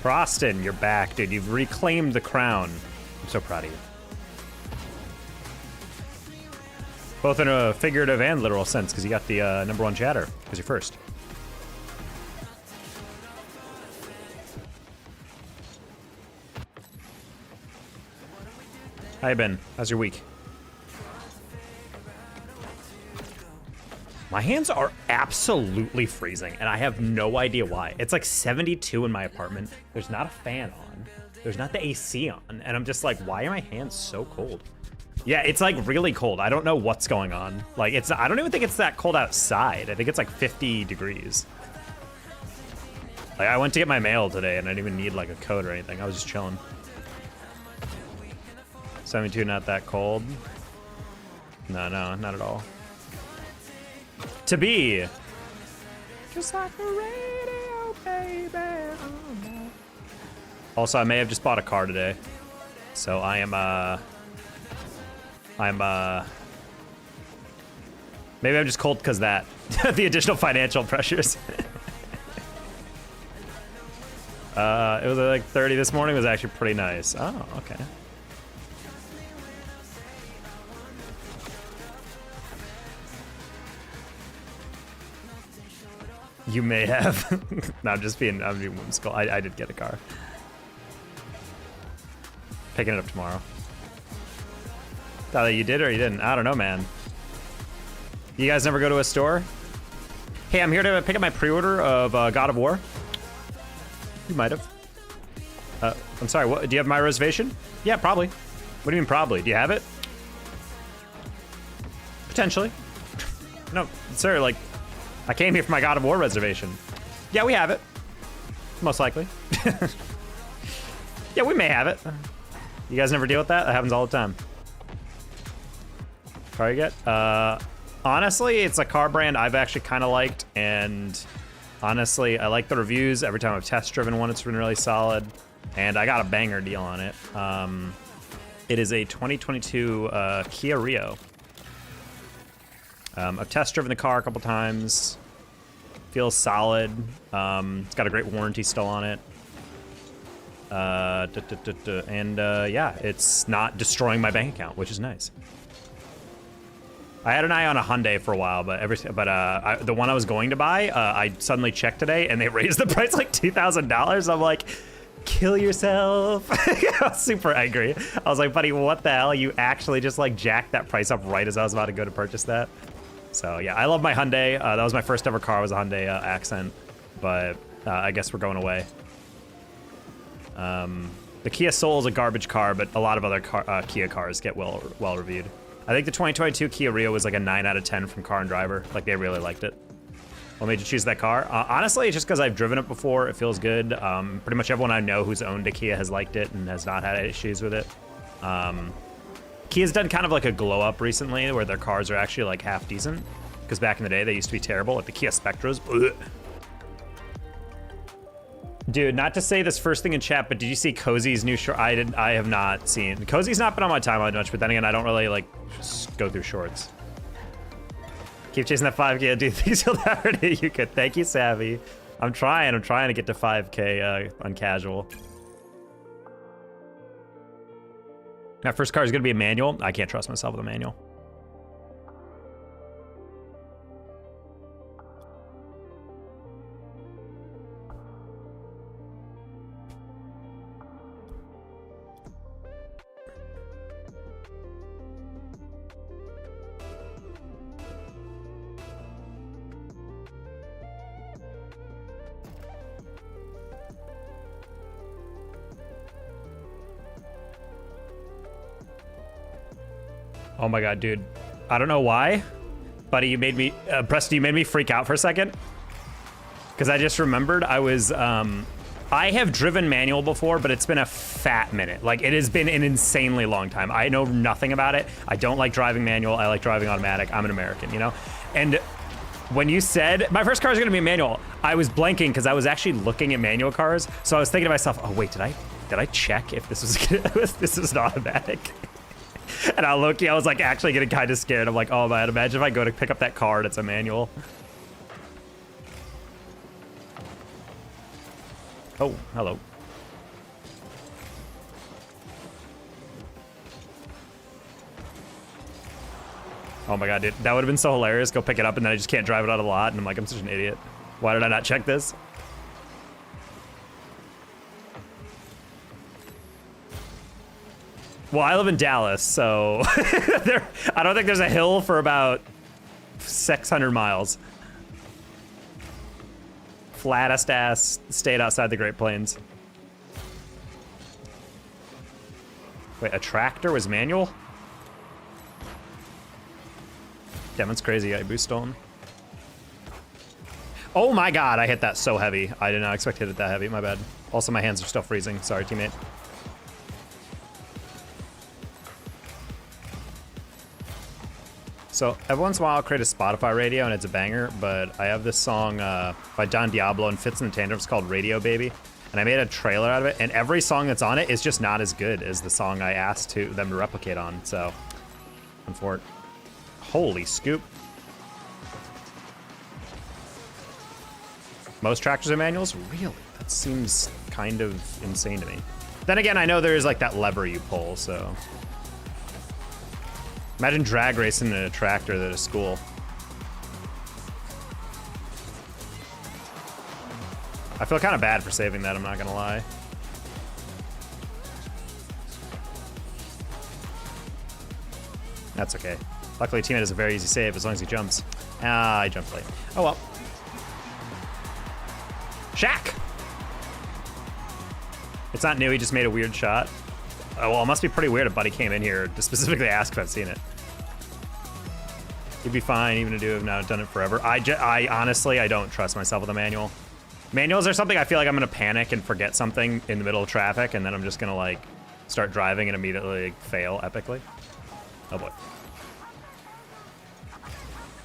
Proston, you're back, dude. You've reclaimed the crown. I'm so proud of you. Both in a figurative and literal sense, because you got the #1 chatter, because you're first. How you been? How's your week? My hands are absolutely freezing, and I have no idea why. It's like 72 in my apartment. There's not a fan on. There's not the AC on, and I'm just like, why are my hands so cold? Yeah, it's like really cold. I don't know what's going on. Like, I don't even think it's that cold outside. I think it's like 50 degrees. Like, I went to get my mail today, and I didn't even need like a coat or anything. I was just chilling. 72, not that cold. No, not at all. To be just like a radio, baby. Also, I may have just bought a car today, so I'm maybe I'm just cold because that the additional financial pressures. It was like 30 this morning. It was actually pretty nice. Oh, okay. You may have. No, I'm being whimsical. I did get a car. Picking it up tomorrow. Thought that you did or you didn't? I don't know, man. You guys never go to a store? Hey, I'm here to pick up my pre-order of God of War. You might have. I'm sorry, what? Do you have my reservation? Yeah, probably. What do you mean probably? Do you have it? Potentially. No, sir, like, I came here for my God of War reservation. Yeah, we have it. Most likely. Yeah, we may have it. You guys never deal with that? That happens all the time. Car you get? Honestly, it's a car brand I've actually kind of liked, and honestly, I like the reviews. Every time I've test driven one, it's been really solid, and I got a banger deal on it. It is a 2022 Kia Rio. I've test driven the car a couple times. Feels solid. It's got a great warranty still on it. Yeah, it's not destroying my bank account, which is nice. I had an eye on a Hyundai for a while, but the one I was going to buy, I suddenly checked today, and they raised the price like $2,000. I'm like, kill yourself. I was super angry. I was like, buddy, what the hell? You actually just like jacked that price up right as I was about to go to purchase that. So yeah, I love my Hyundai. That was my first ever car, was a Hyundai Accent, but I guess we're going away. The Kia Soul is a garbage car, but a lot of other Kia cars get well reviewed. I think the 2022 Kia Rio was like a 9 out of 10 from Car and Driver. Like, they really liked it. What made you choose that car? Honestly, it's just because I've driven it before. It feels good. Pretty much everyone I know who's owned a Kia has liked it and has not had issues with it. Kia's done kind of like a glow up recently where their cars are actually like half decent. Because back in the day, they used to be terrible. Like the Kia Spectras. Ugh. Dude, not to say this first thing in chat, but did you see Cozy's new short? I have not seen. Cozy's not been on my timeline much, but then again, I don't really like just go through shorts. Keep chasing that 5K, dude. Things you'll never do. You could. Thank you, Savvy. I'm trying to get to 5K on casual. My first car is gonna be a manual. I can't trust myself with a manual. Oh my god, dude. I don't know why, buddy, you made me, Preston, you made me freak out for a second. Because I just remembered I was, I have driven manual before, but it's been a fat minute. Like, it has been an insanely long time. I know nothing about it. I don't like driving manual. I like driving automatic. I'm an American, you know? And when you said, my first car is gonna be a manual, I was blanking because I was actually looking at manual cars. So I was thinking to myself, oh wait, did I check if this was, this is an automatic? And I was like actually getting kind of scared. I'm like, oh man, imagine if I go to pick up that car and it's a manual. Oh, hello. Oh my god, dude. That would have been so hilarious. Go pick it up and then I just can't drive it out of the lot. And I'm like, I'm such an idiot. Why did I not check this? Well, I live in Dallas, so I don't think there's a hill for about 600 miles. Flattest ass state outside the Great Plains. Wait, a tractor was manual? Damn, that's crazy. I boost stolen. Oh my god, I hit that so heavy. I did not expect to hit it that heavy. My bad. Also, my hands are still freezing. Sorry, teammate. So every once in a while I'll create a Spotify radio and it's a banger, but I have this song by Don Diablo and Fits in the Tantrums called Radio Baby. And I made a trailer out of it, and every song that's on it is just not as good as the song I asked them to replicate on, so I'm for it. Holy scoop. Most tractors are manuals? Really? That seems kind of insane to me. Then again, I know there's like that lever you pull, so. Imagine drag racing in a tractor at a school. I feel kind of bad for saving that, I'm not gonna lie. That's okay. Luckily, teammate is a very easy save as long as he jumps. Ah, I jumped late. Oh well. Shaq! It's not new, he just made a weird shot. Oh, well, it must be pretty weird if Buddy came in here to specifically ask if I've seen it. He'd be fine even to do if not done it forever. I honestly, I don't trust myself with a manual. Manuals are something I feel like I'm gonna panic and forget something in the middle of traffic, and then I'm just gonna like start driving and immediately like, fail epically. Oh boy.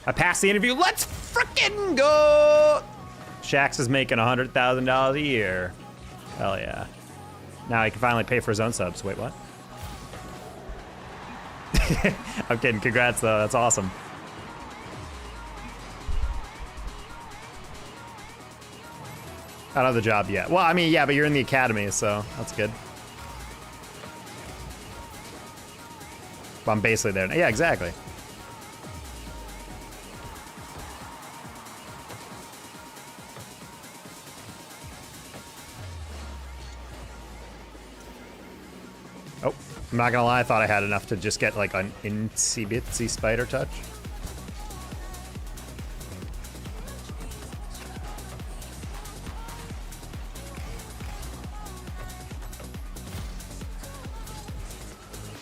I passed the interview, let's frickin' go! Shax is making $100,000 a year. Hell yeah. Now he can finally pay for his own subs. Wait, what? I'm kidding, congrats though, that's awesome. I don't have the job yet. Well, I mean, yeah, but you're in the academy, so that's good. Well, I'm basically there. Yeah, exactly. Oh, I'm not gonna lie, I thought I had enough to just get like an itsy bitsy spider touch.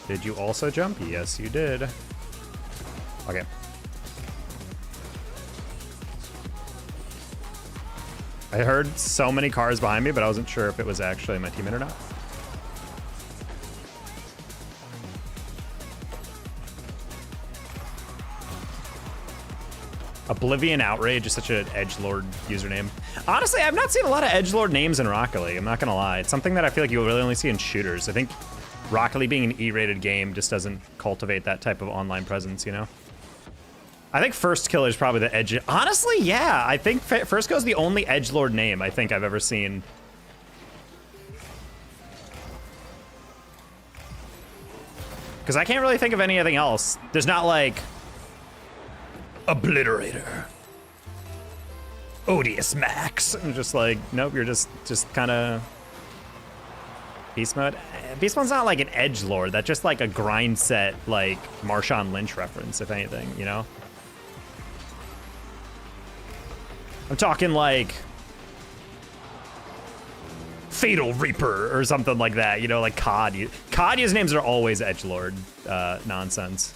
Did you also jump? Yes, you did. Okay. I heard so many cars behind me, but I wasn't sure if it was actually my teammate or not. Oblivion Outrage is such an edgelord username. Honestly, I've not seen a lot of edgelord names in Rocket League, I'm not gonna lie. It's something that I feel like you'll really only see in shooters. I think Rocket League being an E-rated game just doesn't cultivate that type of online presence, you know? I think First Killer is probably the edge. Honestly, yeah. I think First Kill is the only edgelord name I think I've ever seen. Because I can't really think of anything else. There's not like Obliterator, Odious Max. I'm just like, nope, you're just kind of Beast Mode. Beast Mode's not like an edgelord. That's just like a grind set, like Marshawn Lynch reference, if anything, you know? I'm talking like Fatal Reaper or something like that, you know, like COD. COD's names are always edgelord nonsense.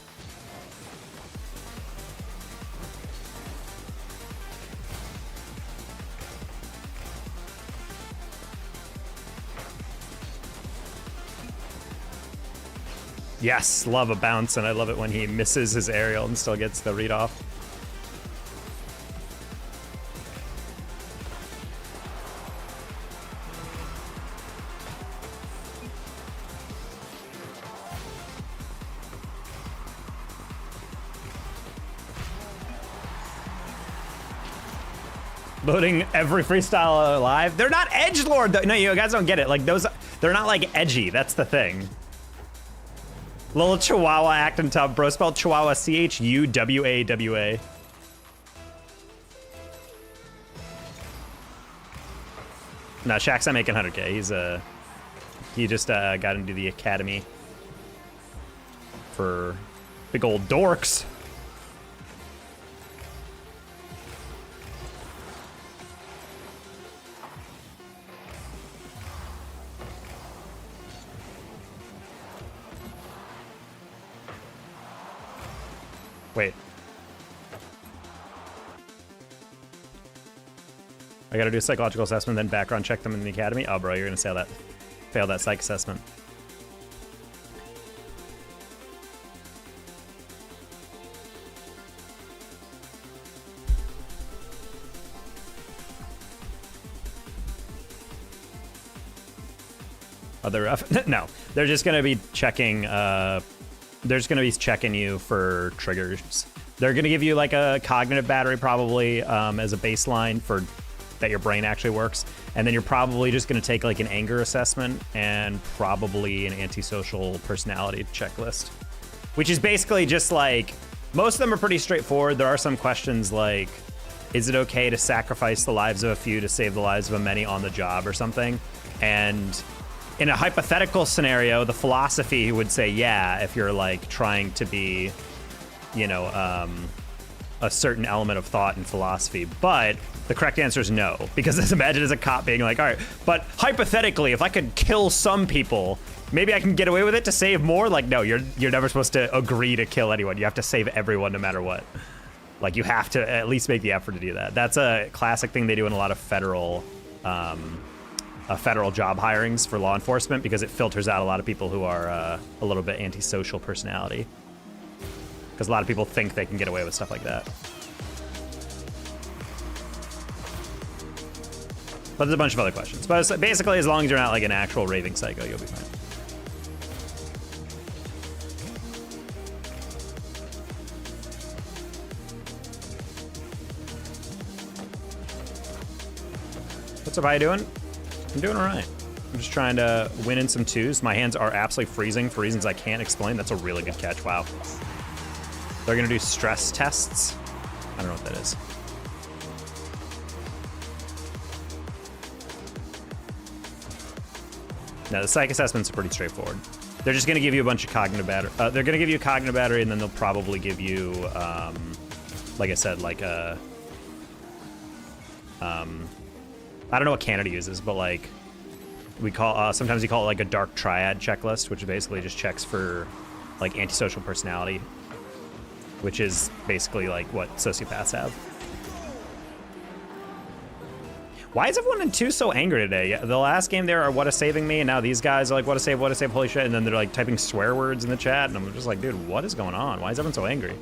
Yes, love a bounce, and I love it when he misses his aerial and still gets the read off. Loading every freestyle alive. They're not edgelord though. No, you guys don't get it. Like those, they're not like edgy. That's the thing. Little Chihuahua acting tough, bro. Spelled Chihuahua C-H-U-W-A-W-A. No, Shaq's not making 100K. He just got into the academy for big old dorks. Wait. I gotta do a psychological assessment, then background check them in the academy? Oh, bro, you're gonna fail that psych assessment. Are they rough? No, they're just gonna be checking, they're just gonna be checking you for triggers. They're gonna give you like a cognitive battery probably as a baseline for that your brain actually works. And then you're probably just gonna take like an anger assessment and probably an antisocial personality checklist, which is basically just like, most of them are pretty straightforward. There are some questions like, is it okay to sacrifice the lives of a few to save the lives of a many on the job or something? And in a hypothetical scenario, the philosophy would say, yeah, if you're like trying to be, you know, a certain element of thought and philosophy. But the correct answer is no, because imagine as a cop being like, all right, but hypothetically, if I could kill some people, maybe I can get away with it to save more. Like, no, you're never supposed to agree to kill anyone. You have to save everyone no matter what. Like, you have to at least make the effort to do that. That's a classic thing they do in a lot of federal job hirings for law enforcement, because it filters out a lot of people who are a little bit antisocial personality. Because a lot of people think they can get away with stuff like that. But there's a bunch of other questions. But basically, as long as you're not like an actual raving psycho, you'll be fine. What's up, how you doing? I'm doing all right. I'm just trying to win in some twos. My hands are absolutely freezing for reasons I can't explain. That's a really good catch, wow. They're gonna do stress tests. I don't know what that is. Now, the psych assessments are pretty straightforward. They're just gonna give you a bunch of cognitive battery. They're gonna give you a cognitive battery, and then they'll probably give you, like I said, like a, I don't know what Canada uses, but like, we call, sometimes you call it like a dark triad checklist, which basically just checks for like antisocial personality, which is basically like what sociopaths have. Why is everyone in 2 so angry today? The last game there are what a saving me, and now these guys are like what a save, holy shit, and then they're like typing swear words in the chat, and I'm just like, dude, what is going on? Why is everyone so angry?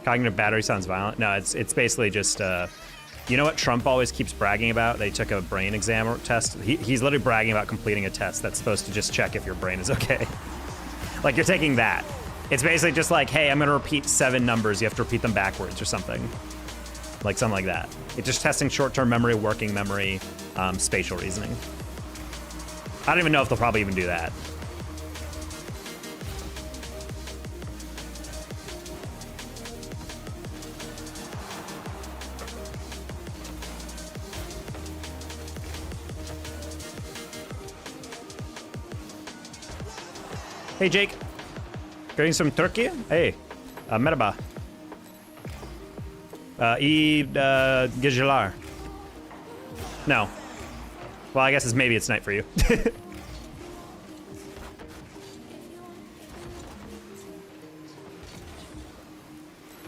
Cognitive battery sounds violent. No, it's basically just, you know what Trump always keeps bragging about? They took a brain exam or test. He's literally bragging about completing a test that's supposed to just check if your brain is okay. Like, you're taking that. It's basically just like, hey, I'm gonna repeat 7 numbers. You have to repeat them backwards or something. Like something like that. It's just testing short-term memory, working memory, spatial reasoning. I don't even know if they'll probably even do that. Hey, Jake. Going some Turkey? Hey, merhaba. Geceler. No. Well, I guess maybe it's night for you.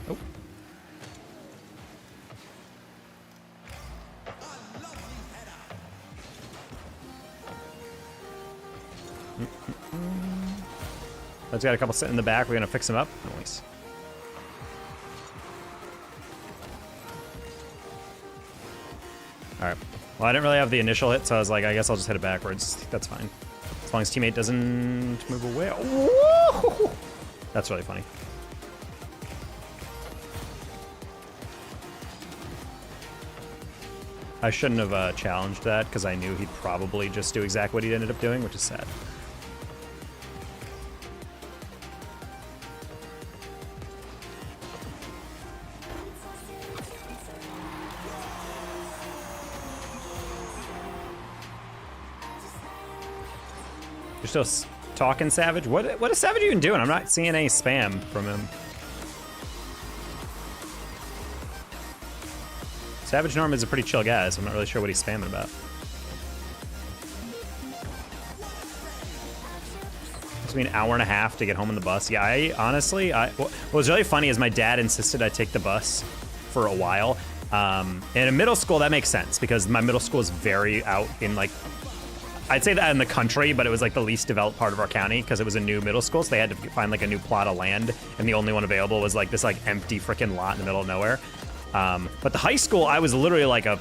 Oh. Let's got a couple sitting in the back. We're gonna fix them up. Nice. All right. Well, I didn't really have the initial hit, so I was like, I guess I'll just hit it backwards. That's fine. As long as teammate doesn't move away. Whoa! That's really funny. I shouldn't have challenged that, because I knew he'd probably just do exactly what he ended up doing, which is sad. You're still talking, Savage? What is Savage even doing? I'm not seeing any spam from him. Savage Norm is a pretty chill guy, so I'm not really sure what he's spamming about. It's been an hour and a half to get home on the bus. Yeah, I honestly, what was really funny is my dad insisted I take the bus for a while. In a middle school, that makes sense because my middle school is very out in like, I'd say that in the country, but it was like the least developed part of our county because it was a new middle school, so they had to find like a new plot of land, and the only one available was like this like empty freaking lot in the middle of nowhere. But the high school, I was literally like a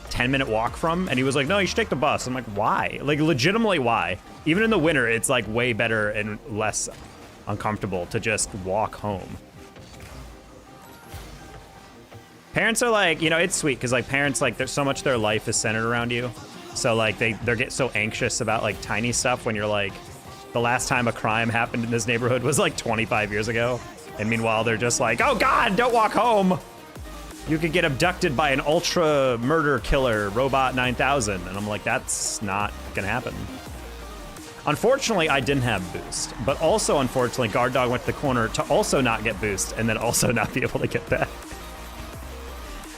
10-minute walk from, and he was like, no, you should take the bus. I'm like, why? Like, legitimately, why? Even in the winter, it's like way better and less uncomfortable to just walk home. Parents are like, you know, it's sweet because like parents, like there's so much of their life is centered around you. So like they get so anxious about like tiny stuff when you're like, the last time a crime happened in this neighborhood was like 25 years ago. And meanwhile, they're just like, oh God, don't walk home. You could get abducted by an ultra murder killer, Robot 9000. And I'm like, that's not gonna happen. Unfortunately, I didn't have boost, but also unfortunately, Guard Dog went to the corner to also not get boost and then also not be able to get that.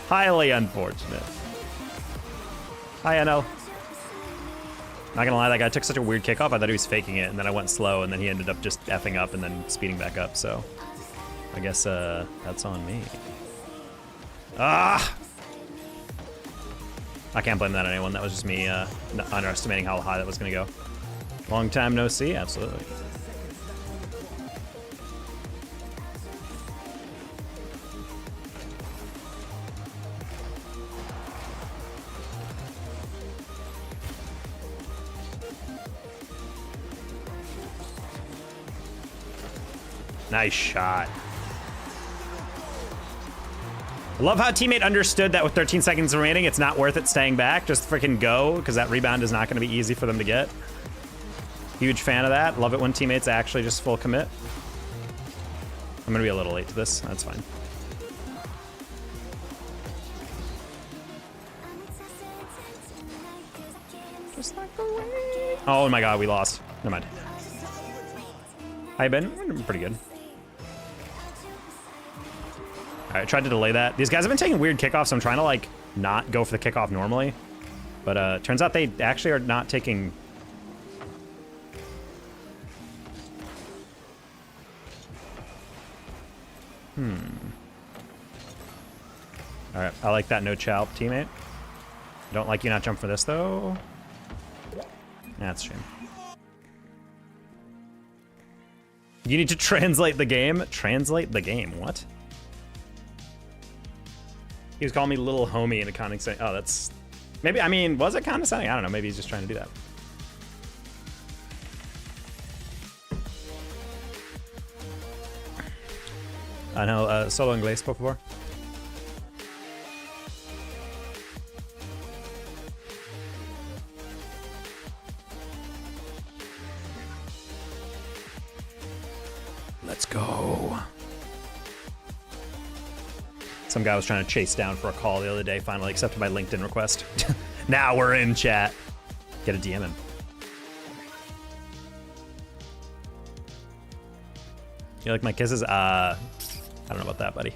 Highly unfortunate. Hi, NL. Not gonna lie, that guy took such a weird kickoff. I thought he was faking it, and then I went slow, and then he ended up just effing up and then speeding back up, so I guess that's on me. Ah! I can't blame that on anyone. That was just me underestimating how high that was gonna go. Long time no see, absolutely. Nice shot. I love how teammate understood that with 13 seconds remaining, it's not worth it staying back. Just freaking go, because that rebound is not going to be easy for them to get. Huge fan of that. Love it when teammates actually just full commit. I'm going to be a little late to this. That's fine. Just like the rain. Oh my God, we lost. Never mind. Hi, Ben. We're doing pretty good. All right, I tried to delay that. These guys have been taking weird kickoffs, so I'm trying to like not go for the kickoff normally. But turns out they actually are not taking... All right, I like that no chow teammate. Don't like you not jump for this though. That's a shame. You need to translate the game. Translate the game, what? He was calling me little homie in a condescending. Oh, that's maybe. I mean, was it condescending? I don't know. Maybe he's just trying to do that. I know. Solo inglés, por favor. Let's go. Some guy was trying to chase down for a call the other day, finally accepted my LinkedIn request. Now we're in chat. Get a DM him. You like my kisses? I don't know about that, buddy.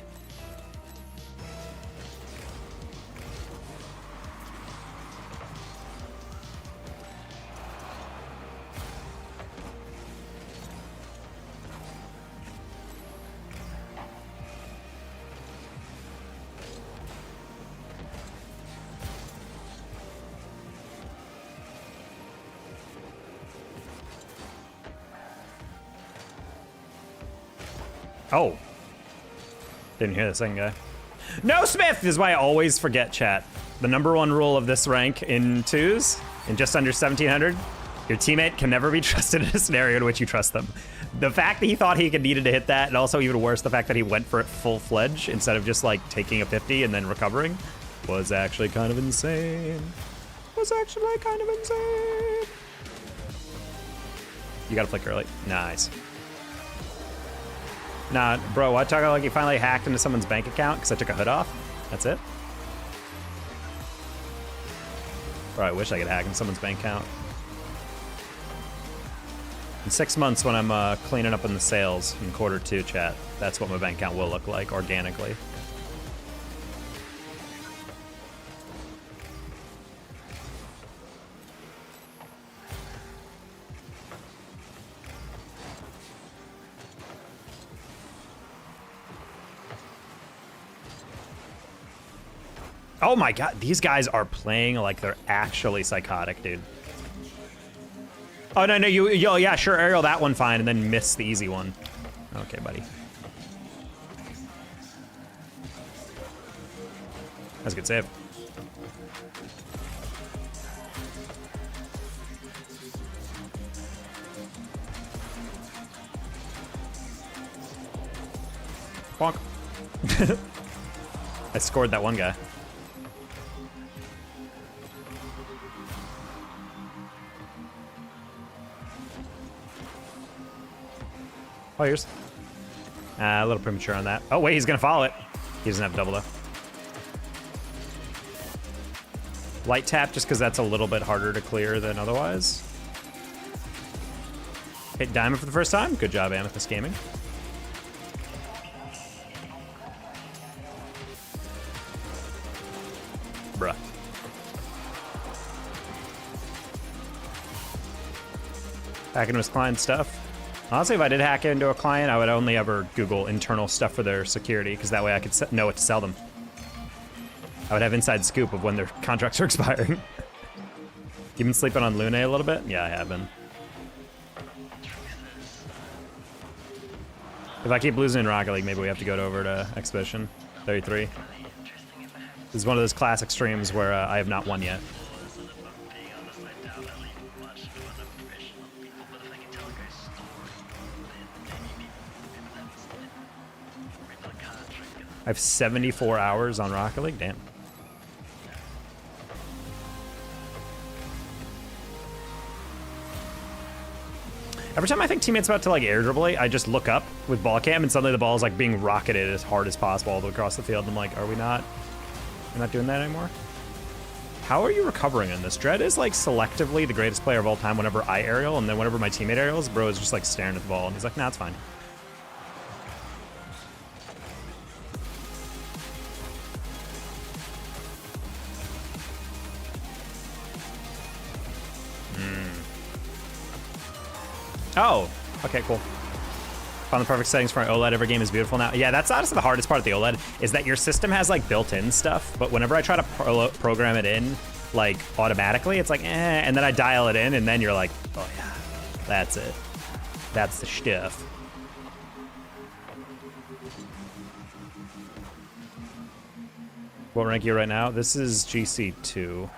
Oh. Didn't hear the second guy. No, Smith! This is why I always forget, chat. The #1 rule of this rank in twos, in just under 1700, your teammate can never be trusted in a scenario in which you trust them. The fact that he thought he needed to hit that, and also even worse, the fact that he went for it full-fledged instead of just like taking a 50 and then recovering, was actually kind of insane. Was actually kind of insane. You gotta flick early. Nice. Nah, bro, I talk like you finally hacked into someone's bank account because I took a hood off. That's it. Bro, I wish I could hack into someone's bank account. In 6 months when I'm cleaning up in the sales in Q2, chat, that's what my bank account will look like organically. Oh my god, these guys are playing like they're actually psychotic, dude. Oh, no, yeah, sure, aerial that one fine, and then miss the easy one. Okay, buddy. That's a good save. Bonk. I scored that one guy. Oh, here's a little premature on that. Oh, wait, he's going to follow it. He doesn't have double, though. Light tap, just because that's a little bit harder to clear than otherwise. Hit diamond for the first time. Good job, Amethyst Gaming. Bruh. Back into his client stuff. Honestly, if I did hack into a client, I would only ever Google internal stuff for their security, because that way I could know what to sell them. I would have inside scoop of when their contracts are expiring. You been sleeping on Lune a little bit? Yeah, I have been. If I keep losing in Rocket League, maybe we have to go over to Exhibition 33. This is one of those classic streams where I have not won yet. I have 74 hours on Rocket League. Damn. Every time I think teammates about to like air dribble, I just look up with ball cam and suddenly the ball is like being rocketed as hard as possible all the way across the field. And I'm like, are we not? We're not doing that anymore? How are you recovering in this? Dread is like selectively the greatest player of all time whenever I aerial, and then whenever my teammate aerials, bro is just like staring at the ball and he's like, nah, it's fine. Oh, okay, cool. Found the perfect settings for my OLED. Every game is beautiful now. Yeah, that's honestly the hardest part of the OLED, is that your system has like built-in stuff, but whenever I try to program it in like automatically, it's like, eh, and then I dial it in, and then you're like, oh yeah, that's it. That's the stuff. What rank are you right now? This is GC2.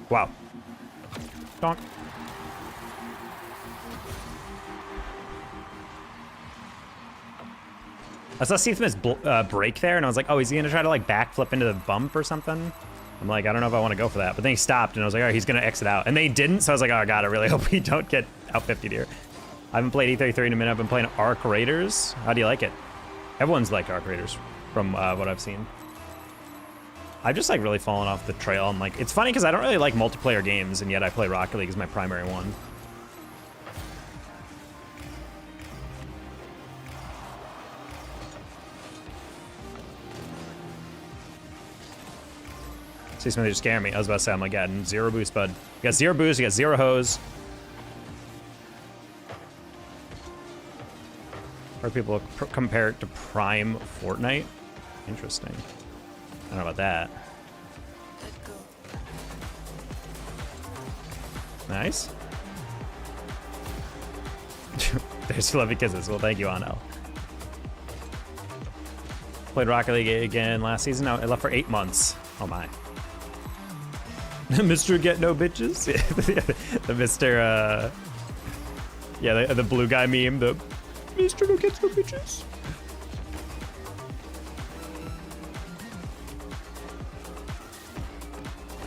Wow. Donk. I saw Seathman's break there, and I was like, oh, is he gonna try to like backflip into the bump or something? I'm like, I don't know if I want to go for that. But then he stopped, and I was like, all right, he's gonna exit out. And they didn't, so I was like, oh god, I really hope we don't get out 50'd here. I haven't played E33 in a minute. I've been playing Arc Raiders. How do you like it? Everyone's liked Arc Raiders from what I've seen. I've just like really fallen off the trail. I'm like, it's funny because I don't really like multiplayer games, and yet I play Rocket League as my primary one. See somebody just scare me. I was about to say, I'm like, yeah, zero boost, bud. You got zero boost, you got zero hose. Heard people compare it to Prime Fortnite. Interesting. I don't know about that. Nice. There's lovely kisses. Well, thank you, Anel. Played Rocket League again last season. I left for 8 months. Oh my. Mr. Get No Bitches. The Mr. Yeah, the blue guy meme. The Mr. No Gets No Bitches.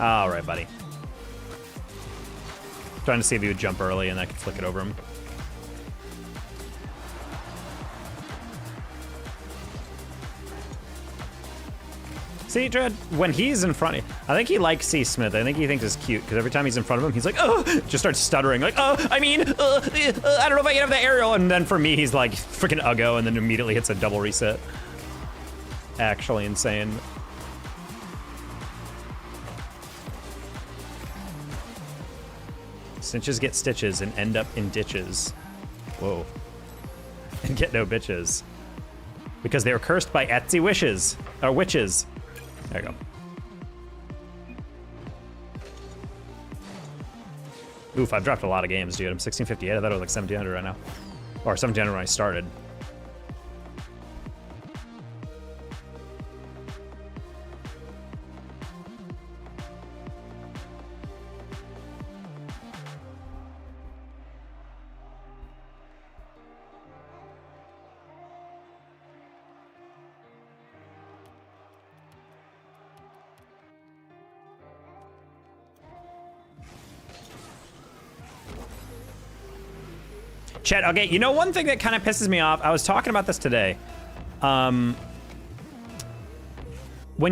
All right, buddy. Trying to see if he would jump early and I could flick it over him. See, Dread, when he's in front of, I think he likes C. Smith. I think he thinks it's cute because every time he's in front of him, he's like, oh, just starts stuttering, like, oh, I mean, I don't know if I can have the aerial. And then for me, he's like, freaking Uggo, and then immediately hits a double reset. Actually insane. Cinches get stitches and end up in ditches. Whoa. And get no bitches. Because they were cursed by Etsy wishes, or witches. There you go. Oof, I've dropped a lot of games, dude. I'm 1658. I thought it was like 1700 right now. Or 1700 when I started. Chat, okay, you know one thing that kind of pisses me off? I was talking about this today. When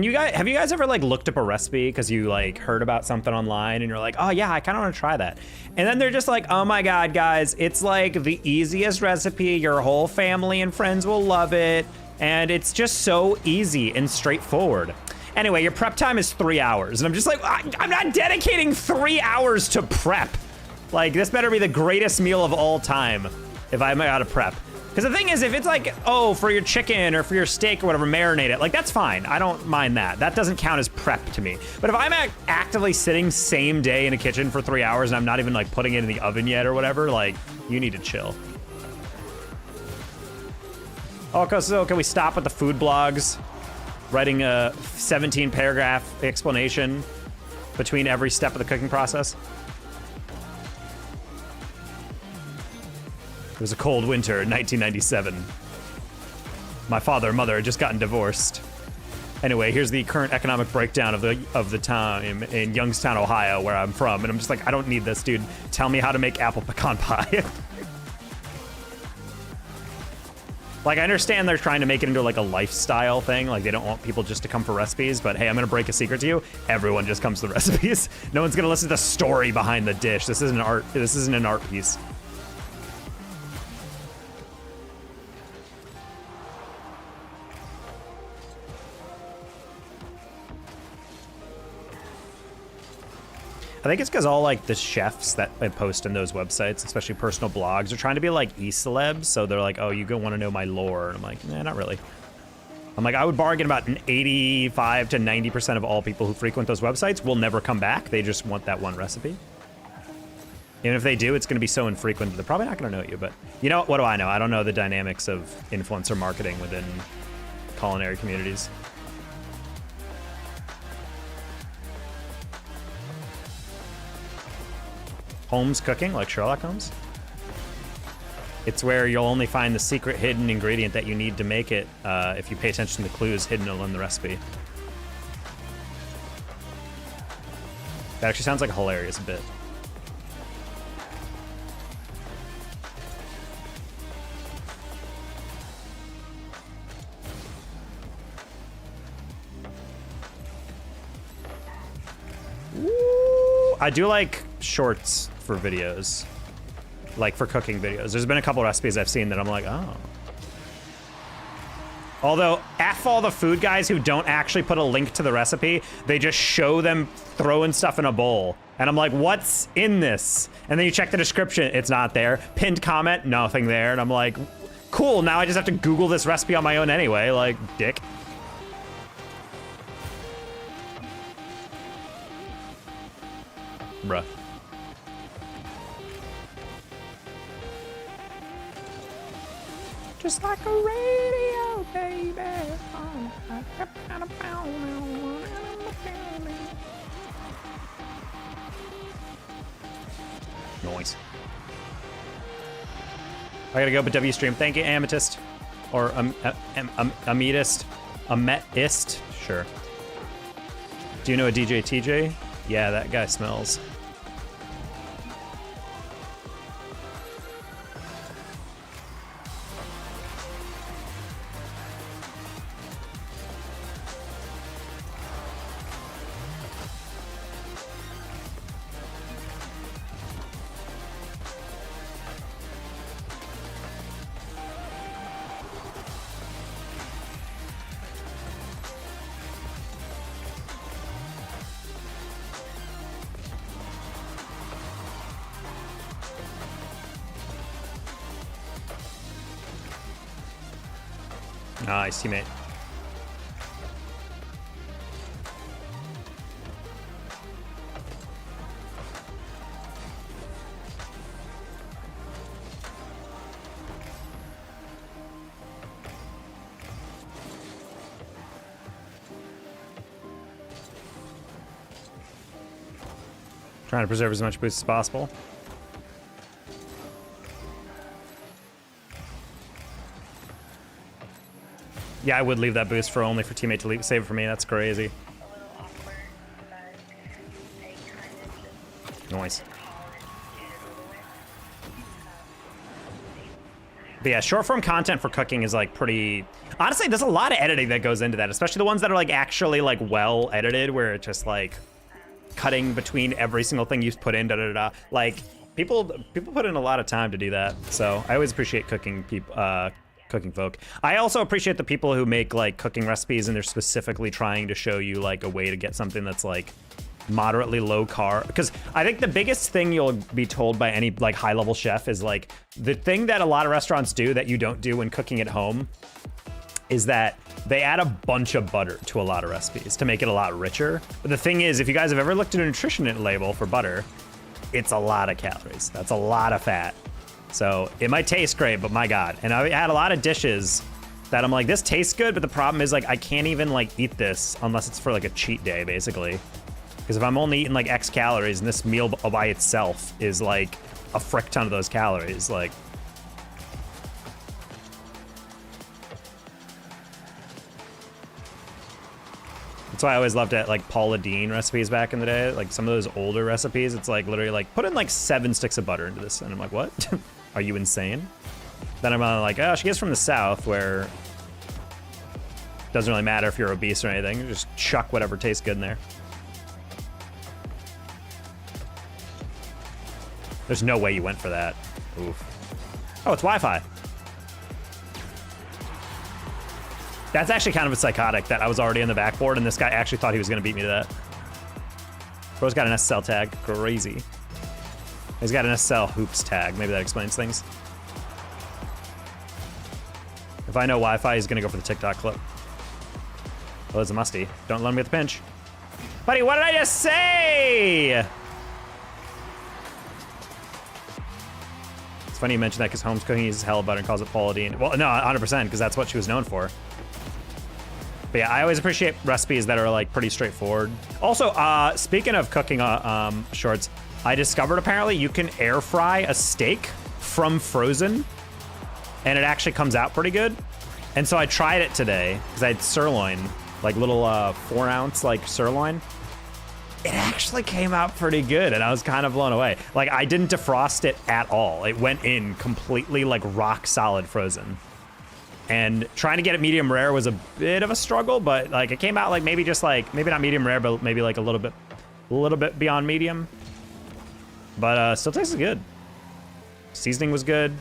you guys, have you guys ever like looked up a recipe because you like heard about something online and you're like, oh yeah, I kind of want to try that. And then they're just like, oh my God, guys, it's like the easiest recipe. Your whole family and friends will love it. And it's just so easy and straightforward. Anyway, your prep time is 3 hours. And I'm just like, I'm not dedicating 3 hours to prep. Like, this better be the greatest meal of all time if I'm out of prep. Because the thing is, if it's like, oh, for your chicken or for your steak or whatever, marinate it, like, that's fine. I don't mind that. That doesn't count as prep to me. But if I'm actively sitting same day in a kitchen for 3 hours and I'm not even, like, putting it in the oven yet or whatever, like, you need to chill. Oh, so can we stop with the food blogs? Writing a 17-paragraph explanation between every step of the cooking process? It was a cold winter in 1997. My father and mother had just gotten divorced. Anyway, here's the current economic breakdown of the time in Youngstown, Ohio, where I'm from. And I'm just like, I don't need this, dude. Tell me how to make apple pecan pie. Like, I understand they're trying to make it into like a lifestyle thing. Like, they don't want people just to come for recipes, but hey, I'm gonna break a secret to you. Everyone just comes to the recipes. No one's gonna listen to the story behind the dish. This isn't art. This isn't an art piece. I think it's because all like the chefs that I post in those websites, especially personal blogs, are trying to be like e-celebs. So they're like, oh, you go want to know my lore. And I'm like, nah, not really. I'm like, I would bargain about 85 to 90% of all people who frequent those websites will never come back. They just want that one recipe. And if they do, it's going to be so infrequent that they're probably not going to know you. But you know, what do I know? I don't know the dynamics of influencer marketing within culinary communities. Holmes cooking, like Sherlock Holmes. It's where you'll only find the secret hidden ingredient that you need to make it if you pay attention to the clues hidden in the recipe. That actually sounds like a hilarious bit. Ooh, I do like shorts for videos, like for cooking videos. There's been a couple recipes I've seen that I'm like, oh. Although, F all the food guys who don't actually put a link to the recipe, they just show them throwing stuff in a bowl. And I'm like, what's in this? And then you check the description, it's not there. Pinned comment, nothing there. And I'm like, cool, now I just have to Google this recipe on my own anyway, like, dick. Bruh. Just like a radio, baby. Noise. I gotta go, but W stream. Thank you, Amethyst. Or Amethyst. Amethyst? Sure. Do you know a DJ TJ? Yeah, that guy smells. Nice, teammate. Trying to preserve as much boost as possible. Yeah, I would leave that boost for only for teammate to leave, save it for me. That's crazy. Nice. But yeah, short form content for cooking is like pretty. Honestly, there's a lot of editing that goes into that, especially the ones that are like actually like well edited, where it's just like cutting between every single thing you put in, da da da. Like people put in a lot of time to do that. So I always appreciate cooking cooking folk. I also appreciate the people who make like cooking recipes and they're specifically trying to show you like a way to get something that's like moderately low carb, because I think the biggest thing you'll be told by any like high level chef is like the thing that a lot of restaurants do that you don't do when cooking at home is that they add a bunch of butter to a lot of recipes to make it a lot richer. But the thing is, if you guys have ever looked at a nutrition label for butter, it's a lot of calories. That's a lot of fat. So it might taste great, but my God. And I had a lot of dishes that I'm like, this tastes good, but the problem is like, I can't even like eat this unless it's for like a cheat day, basically. Because if I'm only eating like X calories and this meal by itself is like a frick ton of those calories, like. That's why I always loved it, like Paula Deen recipes back in the day. Like some of those older recipes, it's like literally like put in like 7 sticks of butter into this. And I'm like, what? Are you insane? Then I'm like, oh, she gets from the South where it doesn't really matter if you're obese or anything. Just chuck whatever tastes good in there. There's no way you went for that. Oof. Oh, it's Wi-Fi. That's actually kind of a psychotic that I was already on the backboard and this guy actually thought he was gonna beat me to that. Bro's got an SSL tag, crazy. He's got an SSL hoops tag, maybe that explains things. If I know Wi-Fi, he's gonna go for the TikTok clip. Oh, it's a musty. Don't let him get the pinch. Buddy, what did I just say? It's funny you mentioned that because Holmes cooking uses hella butter and calls it Paula Deen. Well, no, 100%, because that's what she was known for. But yeah, I always appreciate recipes that are like pretty straightforward. Also, speaking of cooking shorts, I discovered apparently you can air fry a steak from frozen and it actually comes out pretty good. And so I tried it today because I had sirloin, like little 4-ounce like sirloin. It actually came out pretty good and I was kind of blown away. Like I didn't defrost it at all. It went in completely like rock solid frozen. And trying to get it medium rare was a bit of a struggle, but like it came out like maybe just like, maybe not medium rare, but maybe like a little bit beyond medium. But still tasted good. Seasoning was good.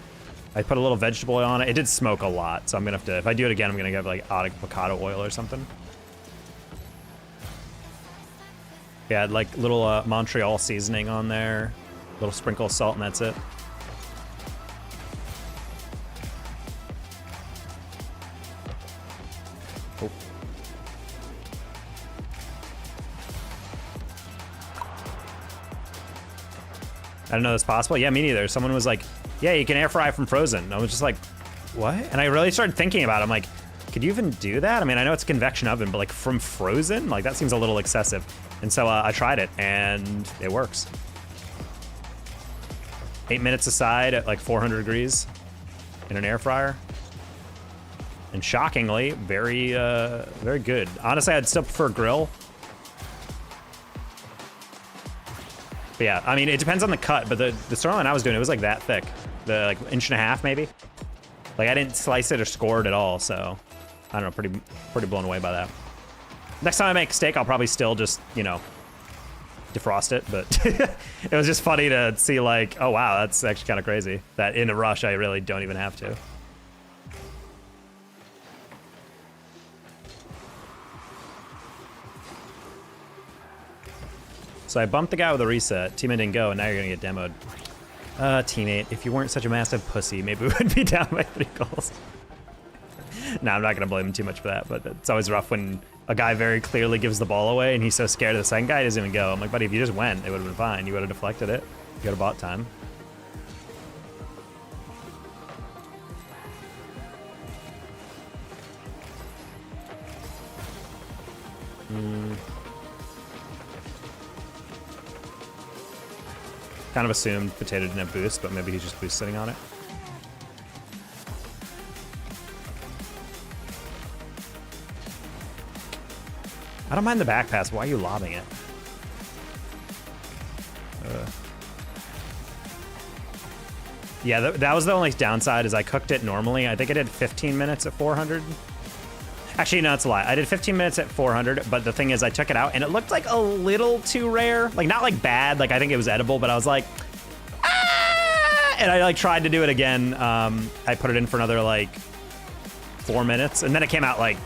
I put a little vegetable oil on it. It did smoke a lot, so I'm gonna have to, if I do it again, I'm gonna get like avocado oil or something. Yeah, like little Montreal seasoning on there, little sprinkle of salt, and that's it. Oh. I didn't know that's possible. Yeah, me neither. Someone was like, yeah, you can air fry from frozen. I was just like, what? And I really started thinking about it. I'm like, could you even do that? I mean, I know it's a convection oven, but like from frozen? Like that seems a little excessive. And so I tried it and it works. 8 minutes aside at like 400 degrees in an air fryer. And shockingly, very good. Honestly, I'd still prefer grill. But yeah, I mean, it depends on the cut, but the sirloin I was doing, it was like that thick. The like 1.5 inches maybe. Like I didn't slice it or score it at all, so I don't know, pretty blown away by that. Next time I make steak, I'll probably still just, you know, defrost it, but it was just funny to see like, oh wow, that's actually kind of crazy. That in a rush, I really don't even have to. So I bumped the guy with a reset. Teammate didn't go, and now you're gonna get demoed. Teammate, if you weren't such a massive pussy, maybe we would be down by 3 goals. Nah, I'm not gonna blame him too much for that, but it's always rough when a guy very clearly gives the ball away and he's so scared of the second guy he doesn't even go. I'm like, buddy, if you just went, it would have been fine. You would have deflected it. You would have bought time. Kind of assumed Potato didn't have boost, but maybe he's just boost sitting on it. I don't mind the back pass. Why are you lobbing it? Yeah, that was the only downside is I cooked it normally. I think I did 15 minutes at 400. Actually, no, it's a lie. I did 15 minutes at 400, but the thing is I took it out and it looked like a little too rare. Like, not like bad. Like, I think it was edible, but I was like, ah! And I like tried to do it again. I put it in for another like 4 minutes and then it came out like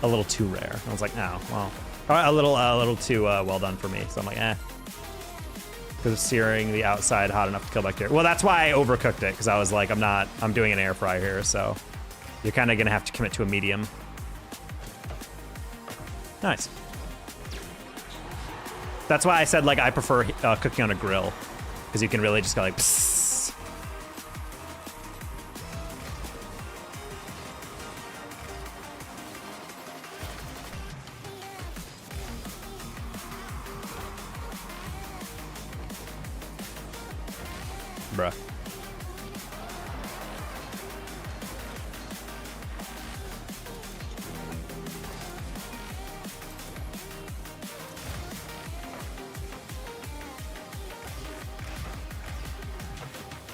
a little too rare. I was like, no, well, a little too well done for me. So I'm like, eh. Because it's searing the outside hot enough to kill bacteria. Well, that's why I overcooked it, because I was like, I'm doing an air fry here, so you're kind of gonna have to commit to a medium. Nice. That's why I said like I prefer cooking on a grill, because you can really just go like, psst. Bruh.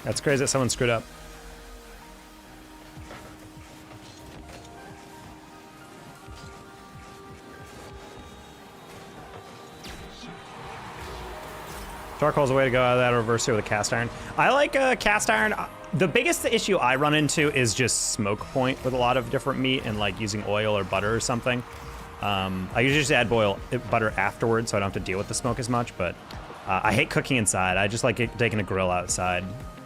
That's crazy that someone screwed up. Charcoal's a way to go out of that, reverse it with a cast iron. I like cast iron. The biggest issue I run into is just smoke point with a lot of different meat and like using oil or butter or something. I usually just add butter afterwards so I don't have to deal with the smoke as much, but I hate cooking inside. I just like taking a grill outside.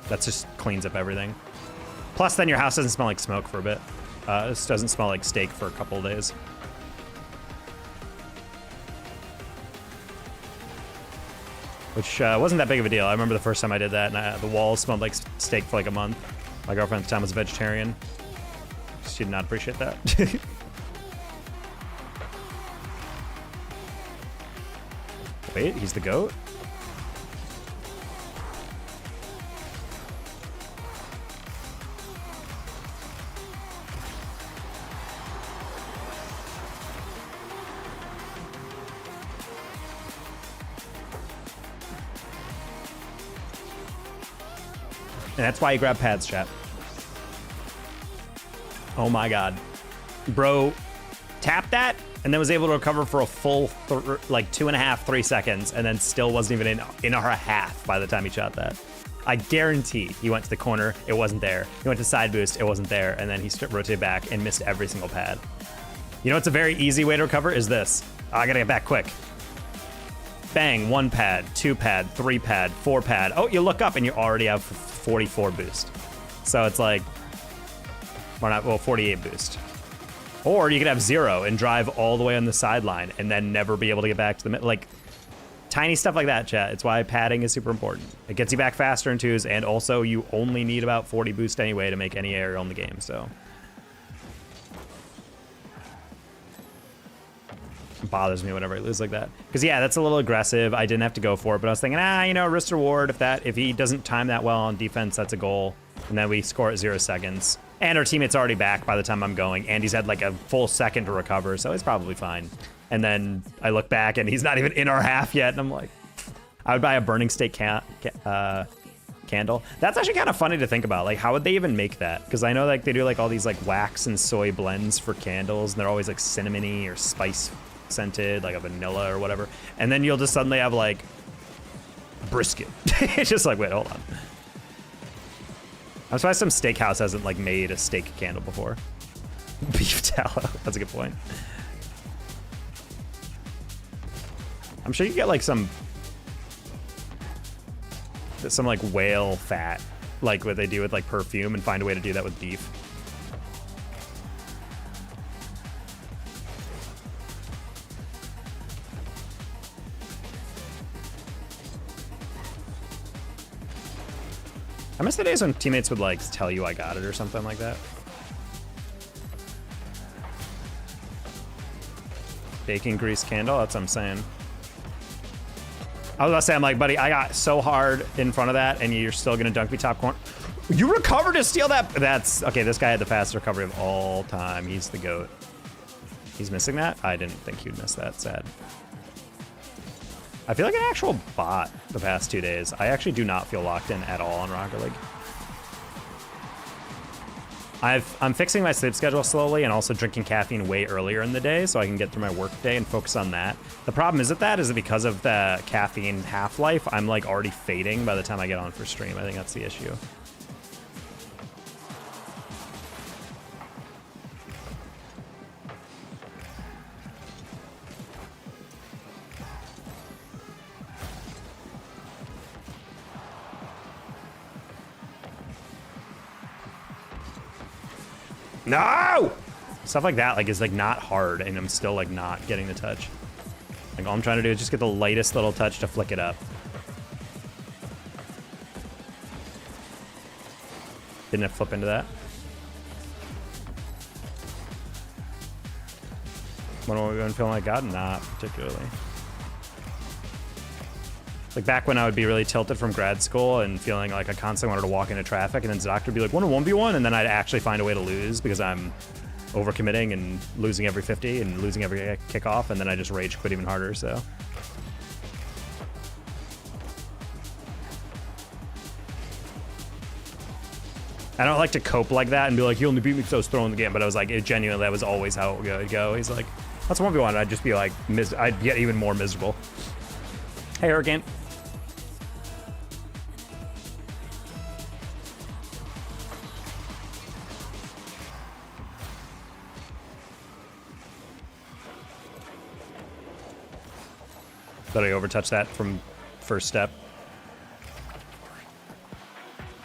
That just cleans up everything. Plus then your house doesn't smell like smoke for a bit. This doesn't smell like steak for a couple of days. Which wasn't that big of a deal. I remember the first time I did that, and the walls smelled like steak for like a month. My girlfriend at the time was a vegetarian. She did not appreciate that. Wait, he's the goat? And that's why you grab pads, chat. Oh my God. Bro tapped that and then was able to recover for a full like 2.5, 3 seconds and then still wasn't even in our half by the time he shot that. I guarantee he went to the corner, it wasn't there. He went to side boost, it wasn't there. And then he rotated back and missed every single pad. You know what's a very easy way to recover is this. I gotta get back quick. Bang, 1 pad, 2 pad, 3 pad, 4 pad. Oh, you look up and you already have 44 boost. So it's like, or not, well, 48 boost. Or you could have 0 and drive all the way on the sideline and then never be able to get back to the middle. Like, tiny stuff like that, chat. It's why padding is super important. It gets you back faster in 2s, and also you only need about 40 boost anyway to make any aerial in the game, so. It bothers me whenever I lose like that. Because yeah, that's a little aggressive. I didn't have to go for it, but I was thinking, you know, risk reward. If he doesn't time that well on defense, that's a goal. And then we score at 0 seconds. And our teammate's already back by the time I'm going, and he's had like a full second to recover, so it's probably fine. And then I look back and he's not even in our half yet, and I'm like, I would buy a burning steak candle. That's actually kind of funny to think about. Like, how would they even make that? Because I know like they do like all these like wax and soy blends for candles, and they're always like cinnamony or spice scented, like a vanilla or whatever. And then you'll just suddenly have like brisket. It's just like, wait, hold on. I'm surprised some steakhouse hasn't like made a steak candle before. Beef tallow. That's a good point. I'm sure you get like some like whale fat, like what they do with like perfume, and find a way to do that with beef. I miss the days when teammates would like tell you I got it or something like that. Baking grease candle, that's what I'm saying. I was about to say, I'm like, buddy, I got so hard in front of that and you're still gonna dunk me top corner. You recovered to steal that? That's, okay, this guy had the fastest recovery of all time. He's the GOAT. He's missing that? I didn't think he'd miss that, sad. I feel like an actual bot the past 2 days. I actually do not feel locked in at all on Rocket League. I'm fixing my sleep schedule slowly and also drinking caffeine way earlier in the day so I can get through my work day and focus on that. The problem is that because of the caffeine half-life, I'm like already fading by the time I get on for stream. I think that's the issue. No! Stuff like that like is like not hard and I'm still like not getting the touch. Like all I'm trying to do is just get the lightest little touch to flick it up. Didn't have to flip into that. When have we been feeling like God? Not particularly. Like back when I would be really tilted from grad school and feeling like I constantly wanted to walk into traffic and then Zoc would be like, 1v1, and then I'd actually find a way to lose because I'm overcommitting and losing every 50 and losing every kickoff, and then I just rage quit even harder, so. I don't like to cope like that and be like, you only beat me because I was throwing the game, but I was like, it genuinely, that was always how it would go. He's like, that's 1v1, and I'd just be like, I'd get even more miserable. Hey, Hurricane. Thought I overtouched that from first step.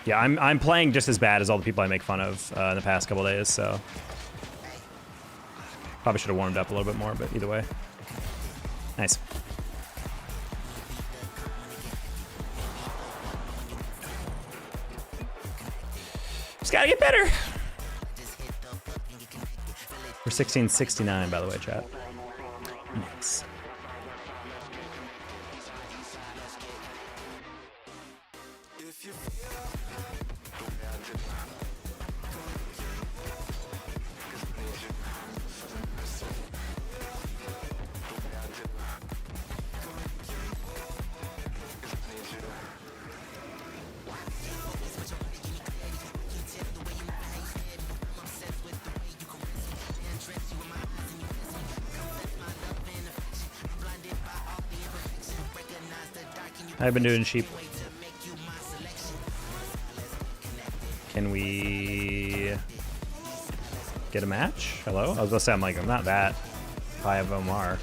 Yeah, I'm playing just as bad as all the people I make fun of in the past couple days, so probably should have warmed up a little bit more, but either way, nice. Just gotta get better. We're 1669, by the way, chat. Nice. I've been doing sheep. Can we get a match? Hello? I was gonna say, I'm like, I'm not that high of MR.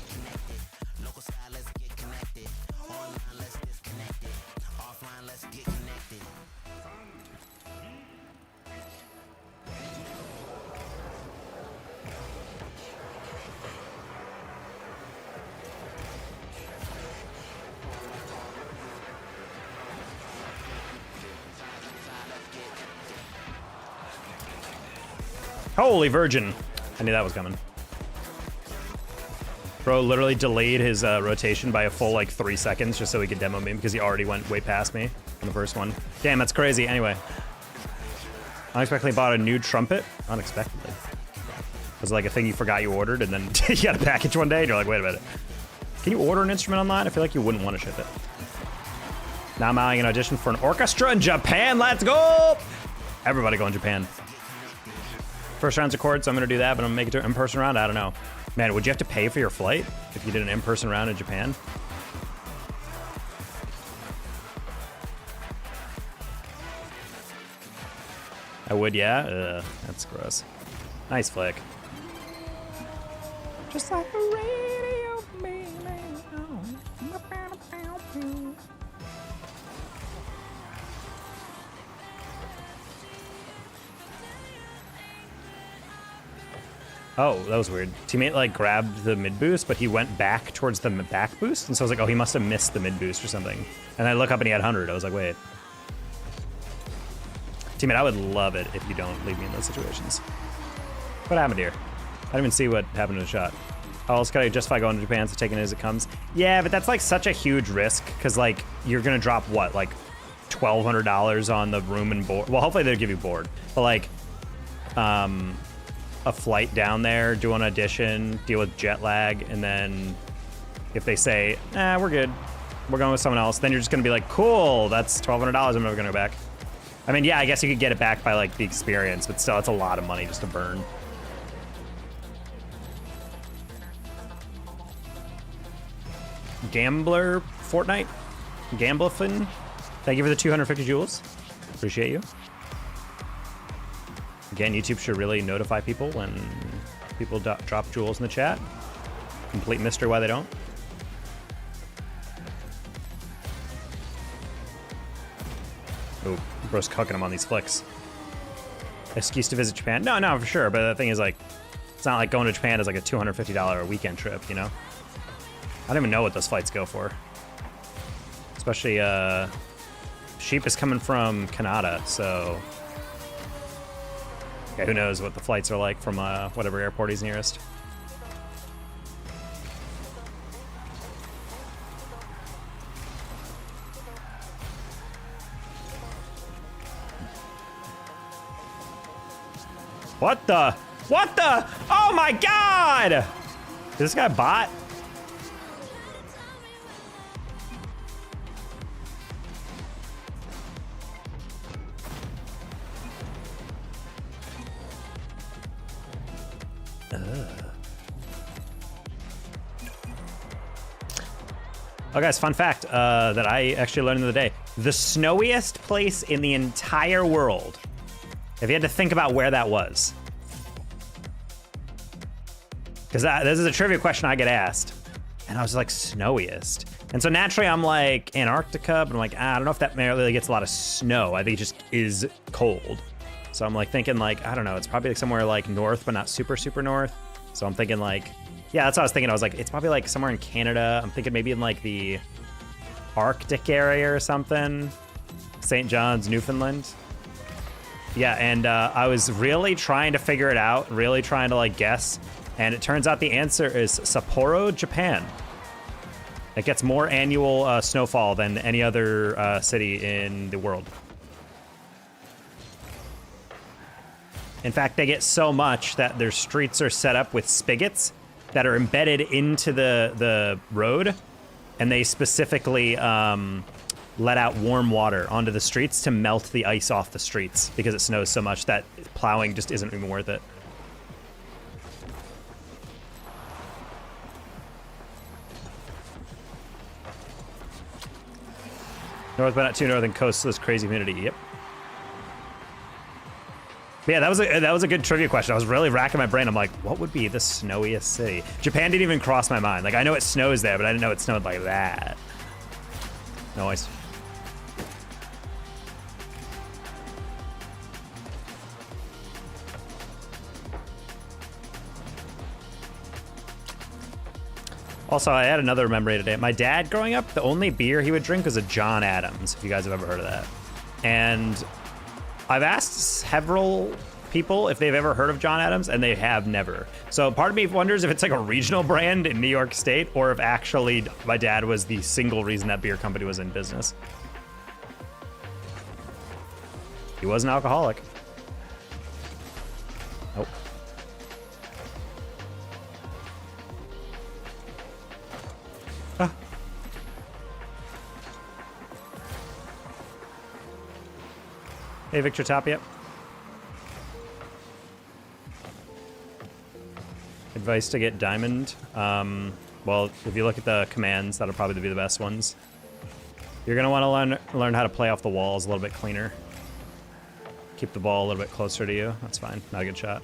Holy virgin. I knew that was coming. Bro literally delayed his rotation by a full like 3 seconds just so he could demo me because he already went way past me on the first one. Damn, that's crazy. Anyway. Unexpectedly bought a new trumpet. Unexpectedly. Was it like a thing you forgot you ordered and then you got a package one day and you're like, wait a minute. Can you order an instrument online? I feel like you wouldn't want to ship it. Now I'm having an audition for an orchestra in Japan. Let's go! Everybody go in Japan. First round's a chord, so I'm gonna do that, but I'm gonna make it to an in-person round. I don't know. Man, would you have to pay for your flight if you did an in-person round in Japan? I would, yeah? Ugh, that's gross. Nice flick. Just like a radio, baby. Oh, that was weird. Teammate like grabbed the mid boost, but he went back towards the back boost, and so I was like, oh, he must have missed the mid boost or something. And I look up and he had 100. I was like, wait. Teammate, I would love it if you don't leave me in those situations. What happened here? I didn't even see what happened to the shot. How else could I justify going to Japan, so taking it as it comes? Yeah, but that's like such a huge risk, because like you're gonna drop what, like $1,200 on the room and board. Well, hopefully they'll give you board, but like a flight down there, do an audition, deal with jet lag, and then if they say, we're good, we're going with someone else, then you're just gonna be like, cool, that's $1,200, I'm never gonna go back. I mean, yeah, I guess you could get it back by like the experience, but still, it's a lot of money just to burn. Gambler Fortnite, Gamblefin, thank you for the 250 jewels. Appreciate you. Again, YouTube should really notify people when people drop jewels in the chat. Complete mystery why they don't. Oh, bro's cooking him on these flicks. Excuse to visit Japan? No, for sure. But the thing is, like, it's not like going to Japan is like a $250 a weekend trip, you know? I don't even know what those flights go for. Especially, Sheep is coming from Canada, so... yeah, who knows what the flights are like from whatever airport he's nearest. What the? What the? Oh my god! Is this guy bot? Oh, guys, fun fact that I actually learned the other day. The snowiest place in the entire world, if you had to think about where that was. Because this is a trivia question I get asked. And I was like, snowiest. And so naturally, I'm like, Antarctica, but I'm like, I don't know if that really gets a lot of snow. I think it just is cold. So I'm like thinking like, I don't know, it's probably like somewhere like north, but not super, super north. So I'm thinking like, yeah, that's what I was thinking. I was like, it's probably like somewhere in Canada. I'm thinking maybe in like the Arctic area or something. St. John's, Newfoundland. Yeah, and I was really trying to figure it out, really trying to like guess. And it turns out the answer is Sapporo, Japan. It gets more annual snowfall than any other city in the world. In fact, they get so much that their streets are set up with spigots that are embedded into the road, and they specifically let out warm water onto the streets to melt the ice off the streets because it snows so much that plowing just isn't even worth it. North but not too northern coast, so this crazy humidity. Yep. But yeah, that was a good trivia question. I was really racking my brain. I'm like, what would be the snowiest city? Japan didn't even cross my mind. Like, I know it snows there, but I didn't know it snowed like that. Noise. Also, I had another memory today. My dad, growing up, the only beer he would drink was a John Adams, if you guys have ever heard of that. And I've asked several people if they've ever heard of John Adams, and they have never. So part of me wonders if it's like a regional brand in New York State, or if actually my dad was the single reason that beer company was in business. He was an alcoholic. Nope. Ah. Hey, Victor Tapia. Advice to get diamond. Well, if you look at the commands, that'll probably be the best ones. You're gonna want to learn how to play off the walls a little bit cleaner. Keep the ball a little bit closer to you. That's fine. Not a good shot.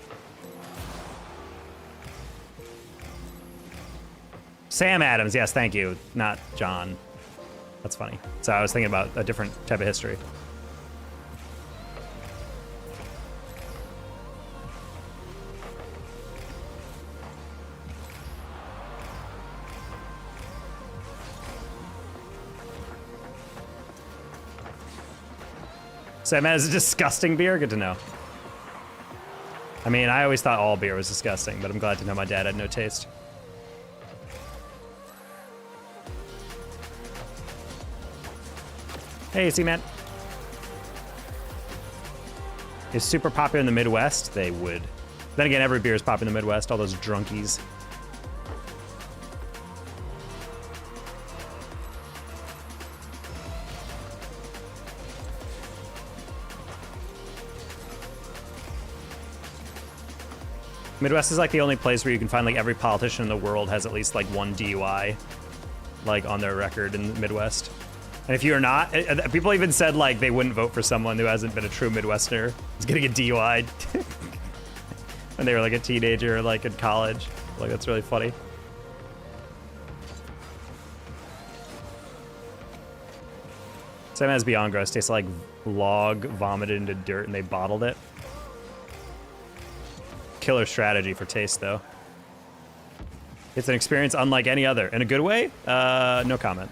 Sam Adams, yes, thank you. Not John. That's funny. So I was thinking about a different type of history. Sam has a disgusting beer. Good to know. I mean, I always thought all beer was disgusting, but I'm glad to know my dad had no taste. Hey, C-Man. Is super popular in the Midwest? They would. Then again, every beer is popular in the Midwest, all those drunkies. Midwest is like the only place where you can find like every politician in the world has at least like one DUI, like on their record in the Midwest. And if you're not, people even said like they wouldn't vote for someone who hasn't been a true Midwesterner. Is getting a DUI when they were like a teenager, or like in college. Like that's really funny. Same as Beyond Gross, tastes like log vomited into dirt and they bottled it. Killer strategy for taste, though. It's an experience unlike any other. In a good way? No comment.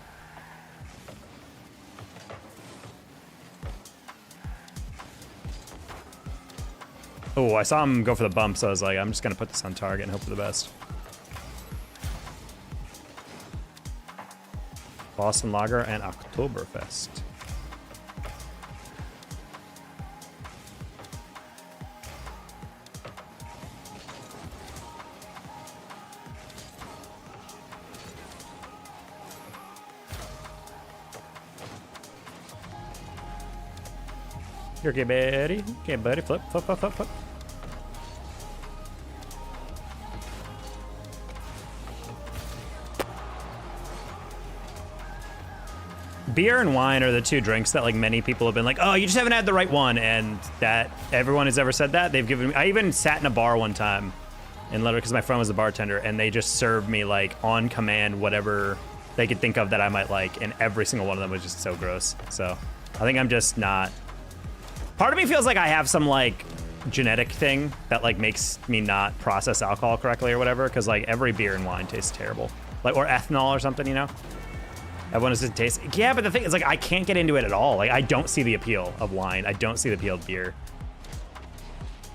Oh, I saw him go for the bump, so I was like, I'm just gonna put this on target and hope for the best. Boston Lager and Oktoberfest. You're okay, buddy. Okay, buddy. Flip, flip, flip, flip, flip. Beer and wine are the two drinks that like many people have been like, oh, you just haven't had the right one. And that everyone has ever said that. They've given me, I even sat in a bar one time and literally, because my friend was a bartender, and they just served me like on command whatever they could think of that I might like. And every single one of them was just so gross. So I think I'm just not. Part of me feels like I have some like genetic thing that like makes me not process alcohol correctly or whatever, because like every beer and wine tastes terrible, like, or ethanol or something, you know. Everyone does it taste. Yeah, but the thing is like I can't get into it at all. Like I don't see the appeal of wine. I don't see the appeal of beer.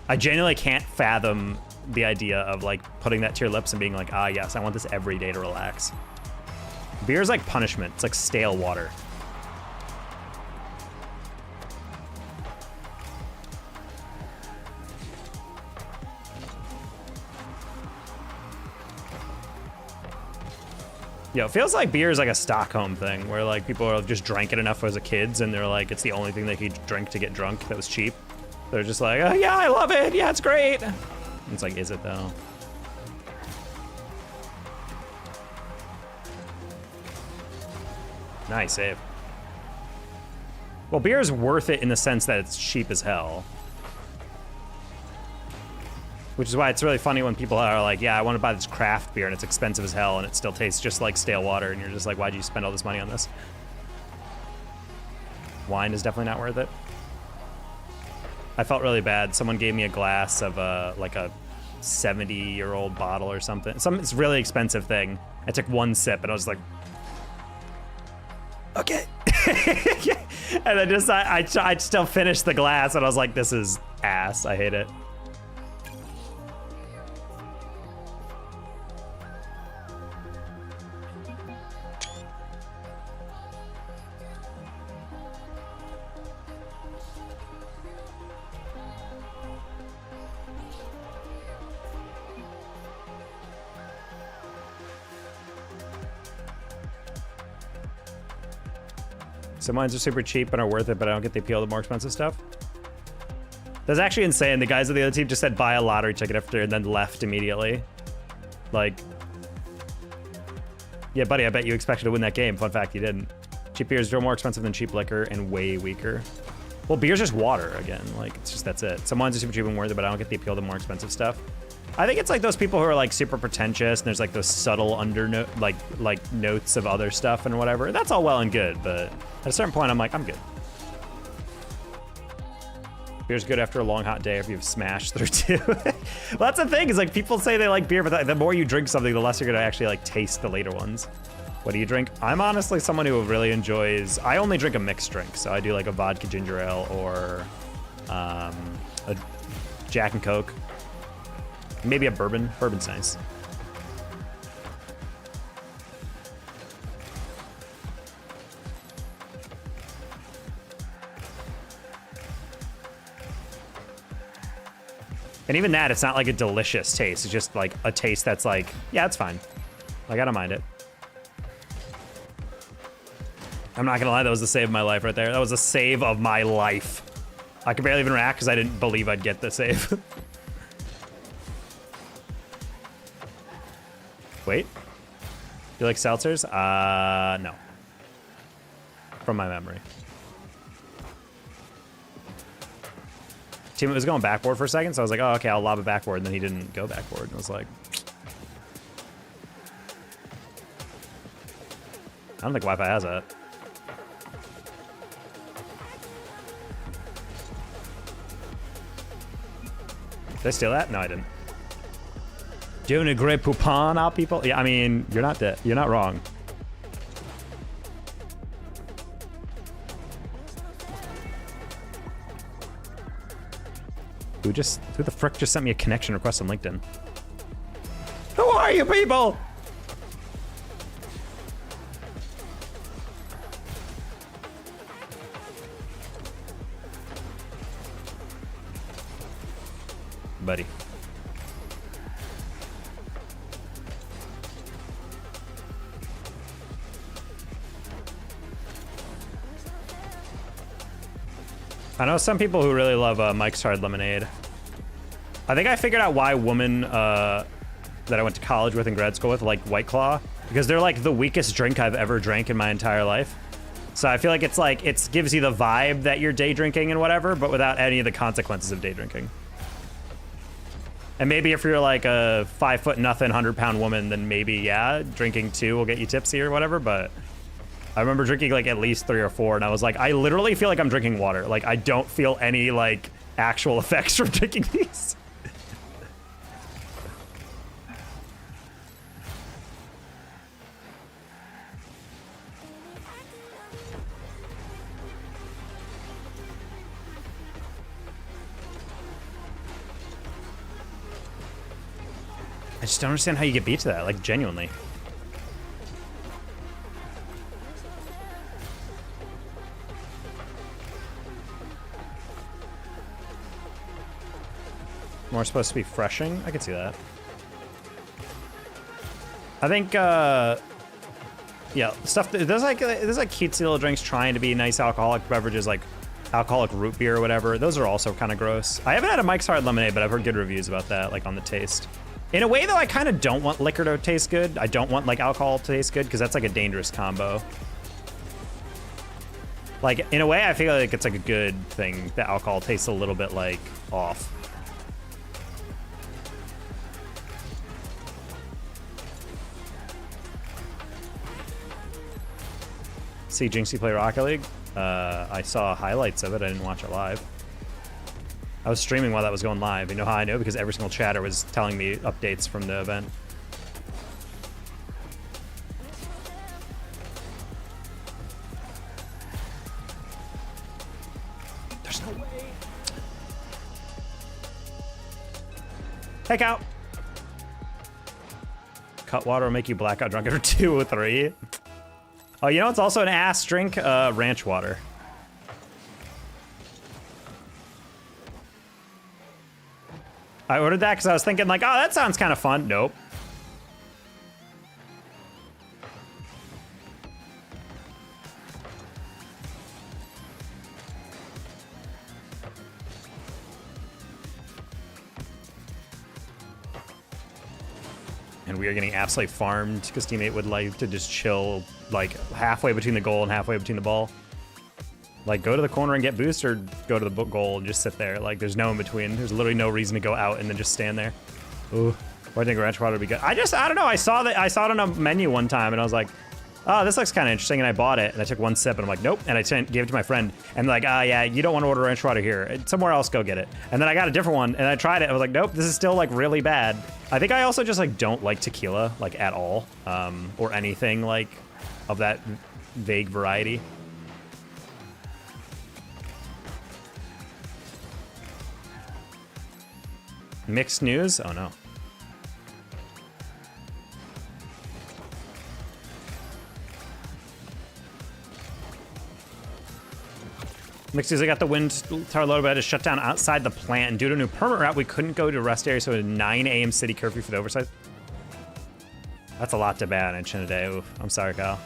I genuinely can't fathom the idea of like putting that to your lips and being like, ah, yes, I want this every day to relax. Beer is like punishment. It's like stale water. Yo, it feels like beer is like a Stockholm thing where like people are just drank it enough as a kids and they're like, it's the only thing they could drink to get drunk that was cheap. They're just like, oh yeah, I love it. Yeah, it's great. It's like, is it though? Nice save. Well, beer is worth it in the sense that it's cheap as hell. Which is why it's really funny when people are like, yeah, I want to buy this craft beer and it's expensive as hell and it still tastes just like stale water. And you're just like, why'd you spend all this money on this? Wine is definitely not worth it. I felt really bad. Someone gave me a glass of like a 70-year-old bottle or something. It's a really expensive thing. I took one sip and I was like, okay. And then just, I still finished the glass and I was like, this is ass. I hate it. Some wines are super cheap and are worth it, but I don't get the appeal of the more expensive stuff. That's actually insane. The guys of the other team just said buy a lottery ticket after and then left immediately. Like, yeah, buddy, I bet you expected to win that game. Fun fact, you didn't. Cheap beer is more expensive than cheap liquor and way weaker. Well, beer's just water again. Like, it's just, that's it. Some wines are super cheap and worth it, but I don't get the appeal of the more expensive stuff. I think it's like those people who are like super pretentious and there's like those subtle undernote, like notes of other stuff and whatever. That's all well and good, but at a certain point, I'm like, I'm good. Beer's good after a long hot day if you've smashed through two. Well, that's the thing is like people say they like beer, but the more you drink something, the less you're gonna actually like taste the later ones. What do you drink? I'm honestly someone who really enjoys, I only drink a mixed drink. So I do like a vodka ginger ale or a Jack and Coke. Maybe a bourbon. Bourbon's nice. And even that, it's not like a delicious taste. It's just like a taste that's like, yeah, it's fine. Like, I don't mind it. I'm not gonna lie, that was the save of my life right there. That was a save of my life. I could barely even react because I didn't believe I'd get the save. Wait. Do you like seltzers? No. From my memory. Teammate was going backboard for a second, so I was like, oh, okay, I'll lob it backboard, and then he didn't go backboard. And I was like, I don't think Wi-Fi has that. Did I steal that? No, I didn't. Doing a great poupon out, people? Yeah, I mean, you're not dead. You're not wrong. Who the frick just sent me a connection request on LinkedIn? Who are you people? Buddy. I know some people who really love Mike's Hard Lemonade. I think I figured out why women that I went to college with and grad school with like White Claw, because they're like the weakest drink I've ever drank in my entire life. So I feel like it gives you the vibe that you're day drinking and whatever, but without any of the consequences of day drinking. And maybe if you're like a 5'0" 100-pound woman, then maybe, yeah, drinking 2 will get you tipsy or whatever, but I remember drinking like at least 3 or 4, and I was like, I literally feel like I'm drinking water. Like, I don't feel any like actual effects from drinking these. I just don't understand how you get beat to that, like, genuinely. More supposed to be freshing? I can see that. I think, yeah, stuff, there's like cutesy little drinks trying to be nice alcoholic beverages, like alcoholic root beer or whatever. Those are also kind of gross. I haven't had a Mike's Hard Lemonade, but I've heard good reviews about that, like on the taste. In a way, though, I kind of don't want liquor to taste good. I don't want, like, alcohol to taste good, because that's, like, a dangerous combo. Like, in a way, I feel like it's, like, a good thing that alcohol tastes a little bit, like, off. See Jinxie play Rocket League? I saw highlights of it. I didn't watch it live. I was streaming while that was going live. You know how I know? Because every single chatter was telling me updates from the event. There's no way. Heck out. Cut water will make you blackout drunk after 2 or 3. Oh, you know it's also an ass drink? Ranch water. I ordered that because I was thinking like, oh, that sounds kind of fun. Nope. And we are getting absolutely farmed because teammate would like to just chill like halfway between the goal and halfway between the ball. Like, go to the corner and get boost, or go to the goal and just sit there. Like, there's no in between. There's literally no reason to go out and then just stand there. Ooh, I think ranch water would be good. I don't know. I saw it on a menu one time, and I was like, oh, this looks kind of interesting, and I bought it, and I took one sip, and I'm like, nope, and I gave it to my friend, and like, yeah, you don't want to order ranch water here. Somewhere else, go get it. And then I got a different one, and I tried it. I was like, nope, this is still like really bad. I think I also just like don't like tequila like at all, or anything like of that vague variety. Mixed news? Oh no. Mixed news, I got the wind tower loaded, but I had to shut down outside the plant. And due to a new permit route, we couldn't go to rest area, so a 9 a.m. city curfew for the oversight. That's a lot to manage in a day. Oof, I'm sorry, Kyle.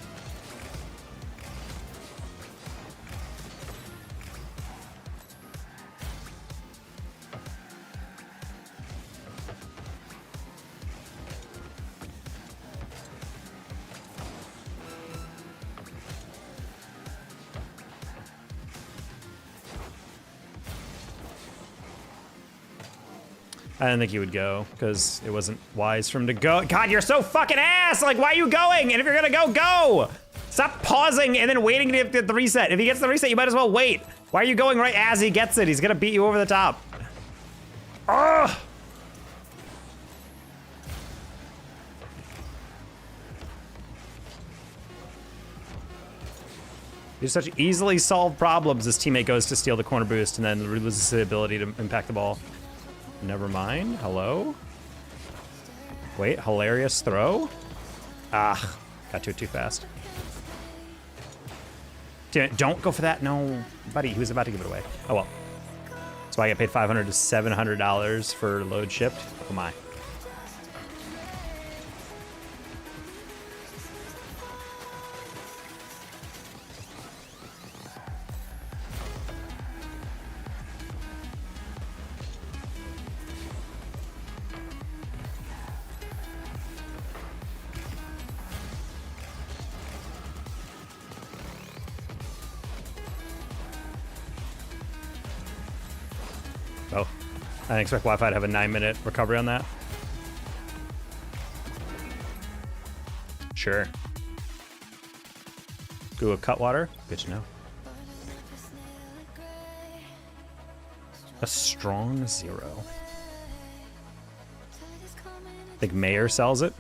I didn't think he would go, because it wasn't wise for him to go. God, you're so fucking ass! Like, why are you going? And if you're gonna go, go! Stop pausing and then waiting to get the reset. If he gets the reset, you might as well wait. Why are you going right as he gets it? He's gonna beat you over the top. Ugh! These are such easily solved problems. This teammate goes to steal the corner boost and then loses the ability to impact the ball. Never mind. Hello? Wait, hilarious throw? Ah, got to it too fast. Damn it, don't go for that. No, buddy, he was about to give it away. Oh well. So I get paid $500 to $700 for load shipped. Oh my. Oh, I didn't expect Wi-Fi to have a 9-minute recovery on that. Sure. Go with Cutwater. Good to know. A strong 0. I think Mayer sells it.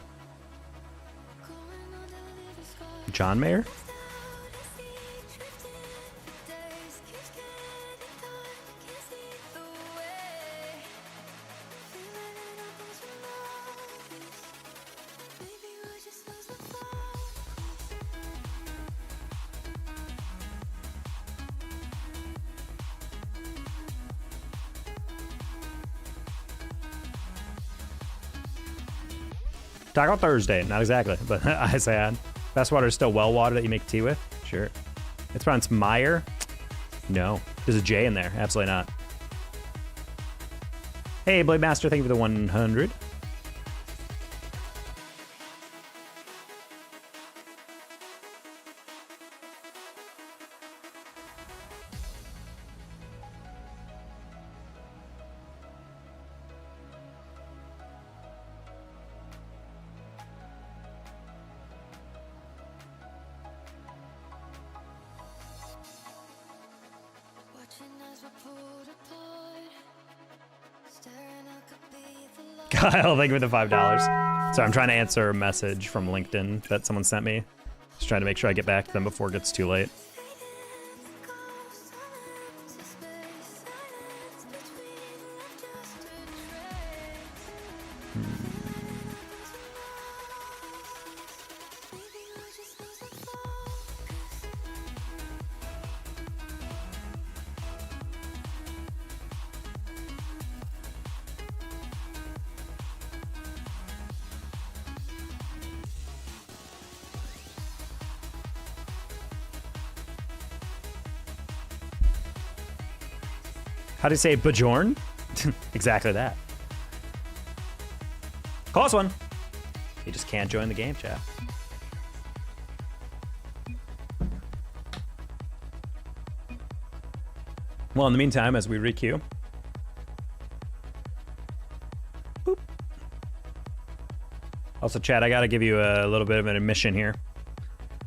John Mayer? Taco Thursday, not exactly, but I say best water is still well water that you make tea with. Sure. It's pronounced Meyer. No, there's a J in there. Absolutely not. Hey, Blade Master, thank you for the 100. Kyle, thank you for the $5. So I'm trying to answer a message from LinkedIn that someone sent me. Just trying to make sure I get back to them before it gets too late. How do you say Bajorn? Exactly that. Close one. You just can't join the game, chat. Well, in the meantime, as we requeue. Boop. Also, chat, I gotta give you a little bit of an admission here.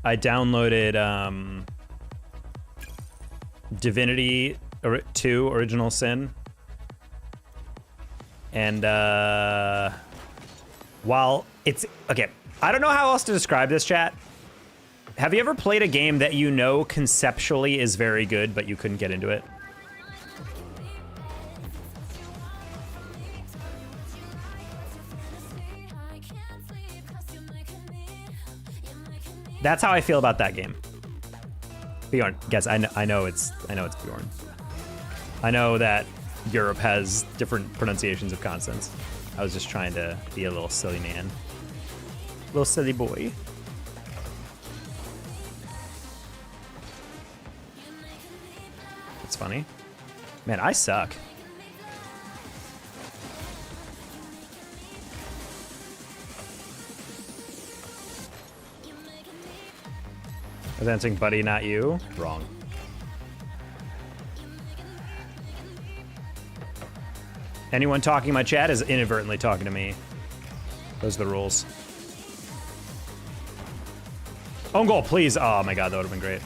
I downloaded Divinity 2 Original Sin. And while it's okay, I don't know how else to describe this, chat. Have you ever played a game that you know conceptually is very good, but you couldn't get into it? That's how I feel about that game. Bjorn, guess I know it's Bjorn. I know that Europe has different pronunciations of consonants. I was just trying to be a little silly man. Little silly boy. It's funny. Man, I suck. I was answering buddy, not you. Wrong. Anyone talking in my chat is inadvertently talking to me. Those are the rules. Own goal, please. Oh my god, that would have been great.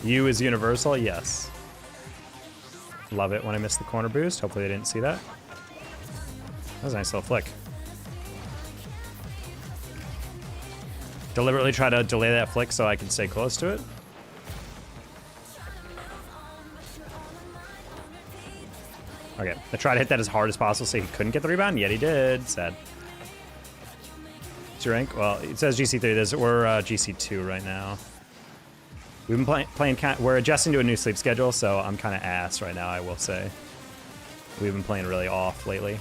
You is universal? Yes. Love it when I miss the corner boost. Hopefully they didn't see that. That was a nice little flick. Deliberately try to delay that flick so I can stay close to it. Okay, I tried to hit that as hard as possible so he couldn't get the rebound, yet he did. Sad. What's your rank? Well, it says GC3. We're GC2 right now. We've been playing we're adjusting to a new sleep schedule, so I'm kind of ass right now, I will say. We've been playing really off lately.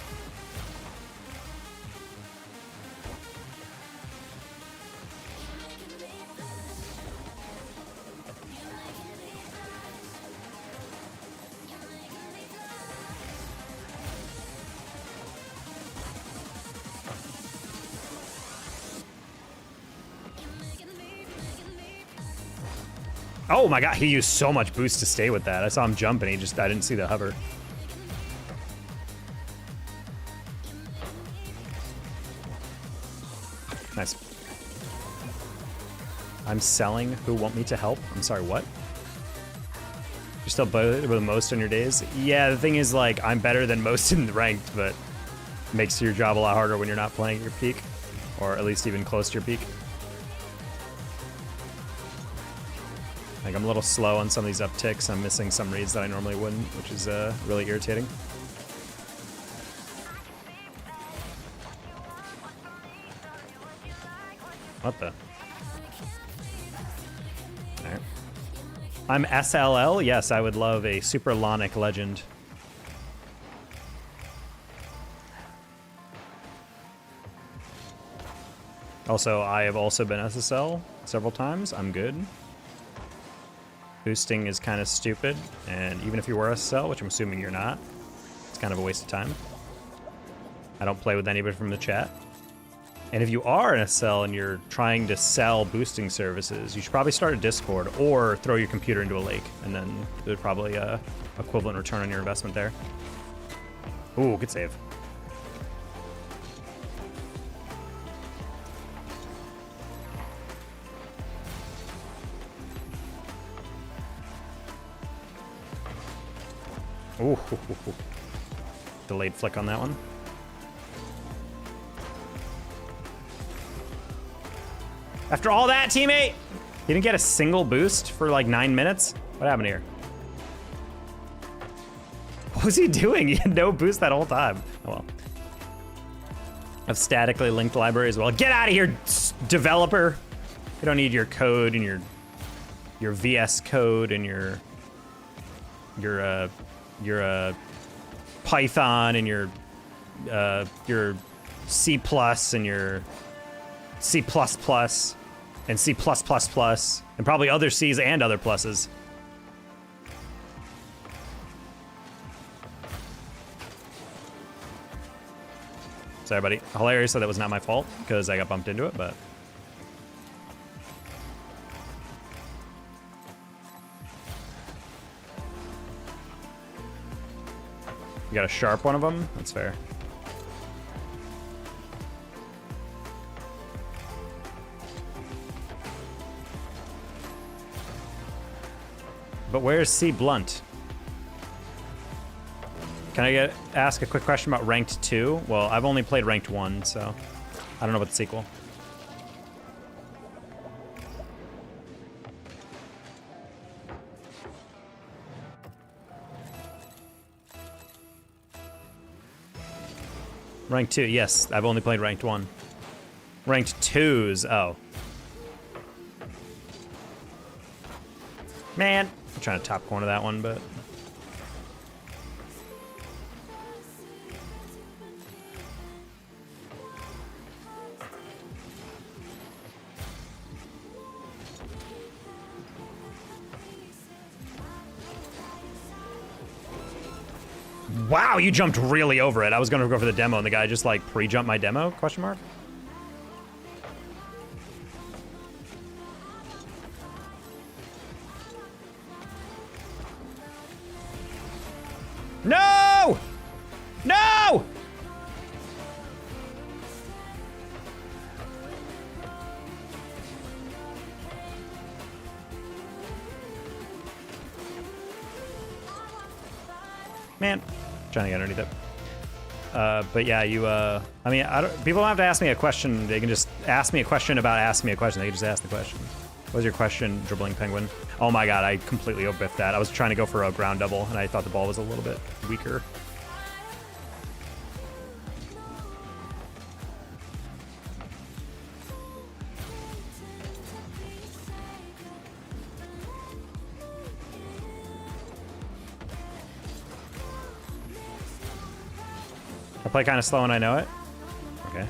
Oh my god, he used so much boost to stay with that. I saw him jump and I didn't see the hover. Nice. I'm selling who want me to help. I'm sorry, what? You're still better with most on your days? Yeah, the thing is, like, I'm better than most in the ranked, but it makes your job a lot harder when you're not playing at your peak, or at least even close to your peak. Like, I'm a little slow on some of these upticks. I'm missing some reads that I normally wouldn't, which is really irritating. What the? Alright. I'm SLL. Yes, I would love a Super Lonic Legend. Also, I have also been SSL several times. I'm good. Boosting is kind of stupid, and even if you were SSL, which I'm assuming you're not, it's kind of a waste of time. I don't play with anybody from the chat. And if you are an SSL and you're trying to sell boosting services, you should probably start a Discord or throw your computer into a lake, and then there's probably a equivalent return on your investment there. Ooh, good save. Ooh, delayed flick on that one. After all that, teammate, you didn't get a single boost for like 9 minutes? What happened here? What was he doing? He had no boost that whole time. Oh well. I've statically linked library as well. Get out of here, developer. You don't need your code and your VS code and your Python and your C+ and your C++ and C++, and probably other C's and other pluses. Sorry, buddy. Hilarious that that was not my fault because I got bumped into it, but. You got a sharp one of them? That's fair. But where's C blunt? Can I ask a quick question about ranked 2? Well, I've only played ranked 1, so I don't know about the sequel. Ranked 2, yes, I've only played ranked 1. Ranked 2s, oh. Man, I'm trying to top corner that one, but... Wow, you jumped really over it. I was gonna go for the demo and the guy just like pre-jumped my demo, question mark? No! No! Man, trying to get underneath it. But yeah, you, I mean, people don't have to ask me a question. They can just ask me a question about asking me a question. They can just ask the question. What was your question, dribbling penguin? Oh my god, I completely overbiffed that. I was trying to go for a ground double, and I thought the ball was a little bit weaker. I play kind of slow and I know it. Okay.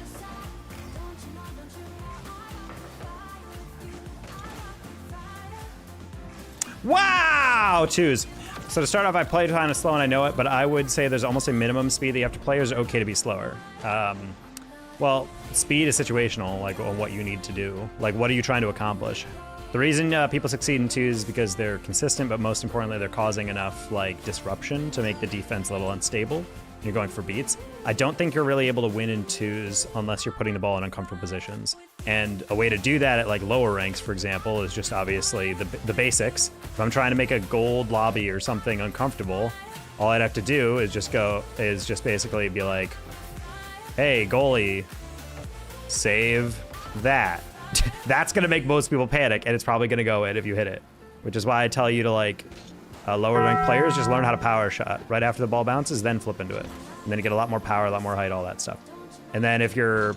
Wow! Twos. So to start off, I played kind of slow and I know it, but I would say there's almost a minimum speed that you have to play, or is it okay to be slower? Well, speed is situational, like on what you need to do. Like, what are you trying to accomplish? The reason people succeed in twos is because they're consistent, but most importantly, they're causing enough like disruption to make the defense a little unstable. You're going for beats. I don't think you're really able to win in twos unless you're putting the ball in uncomfortable positions. And a way to do that at like lower ranks, for example, is just obviously the basics. If I'm trying to make a gold lobby or something uncomfortable, all I'd have to do is just basically be like, hey, goalie, save that. That's gonna make most people panic, and it's probably gonna go in if you hit it. Which is why I tell you to like, lower ranked players just learn how to power shot right after the ball bounces, then flip into it. And then you get a lot more power, a lot more height, all that stuff. And then if you're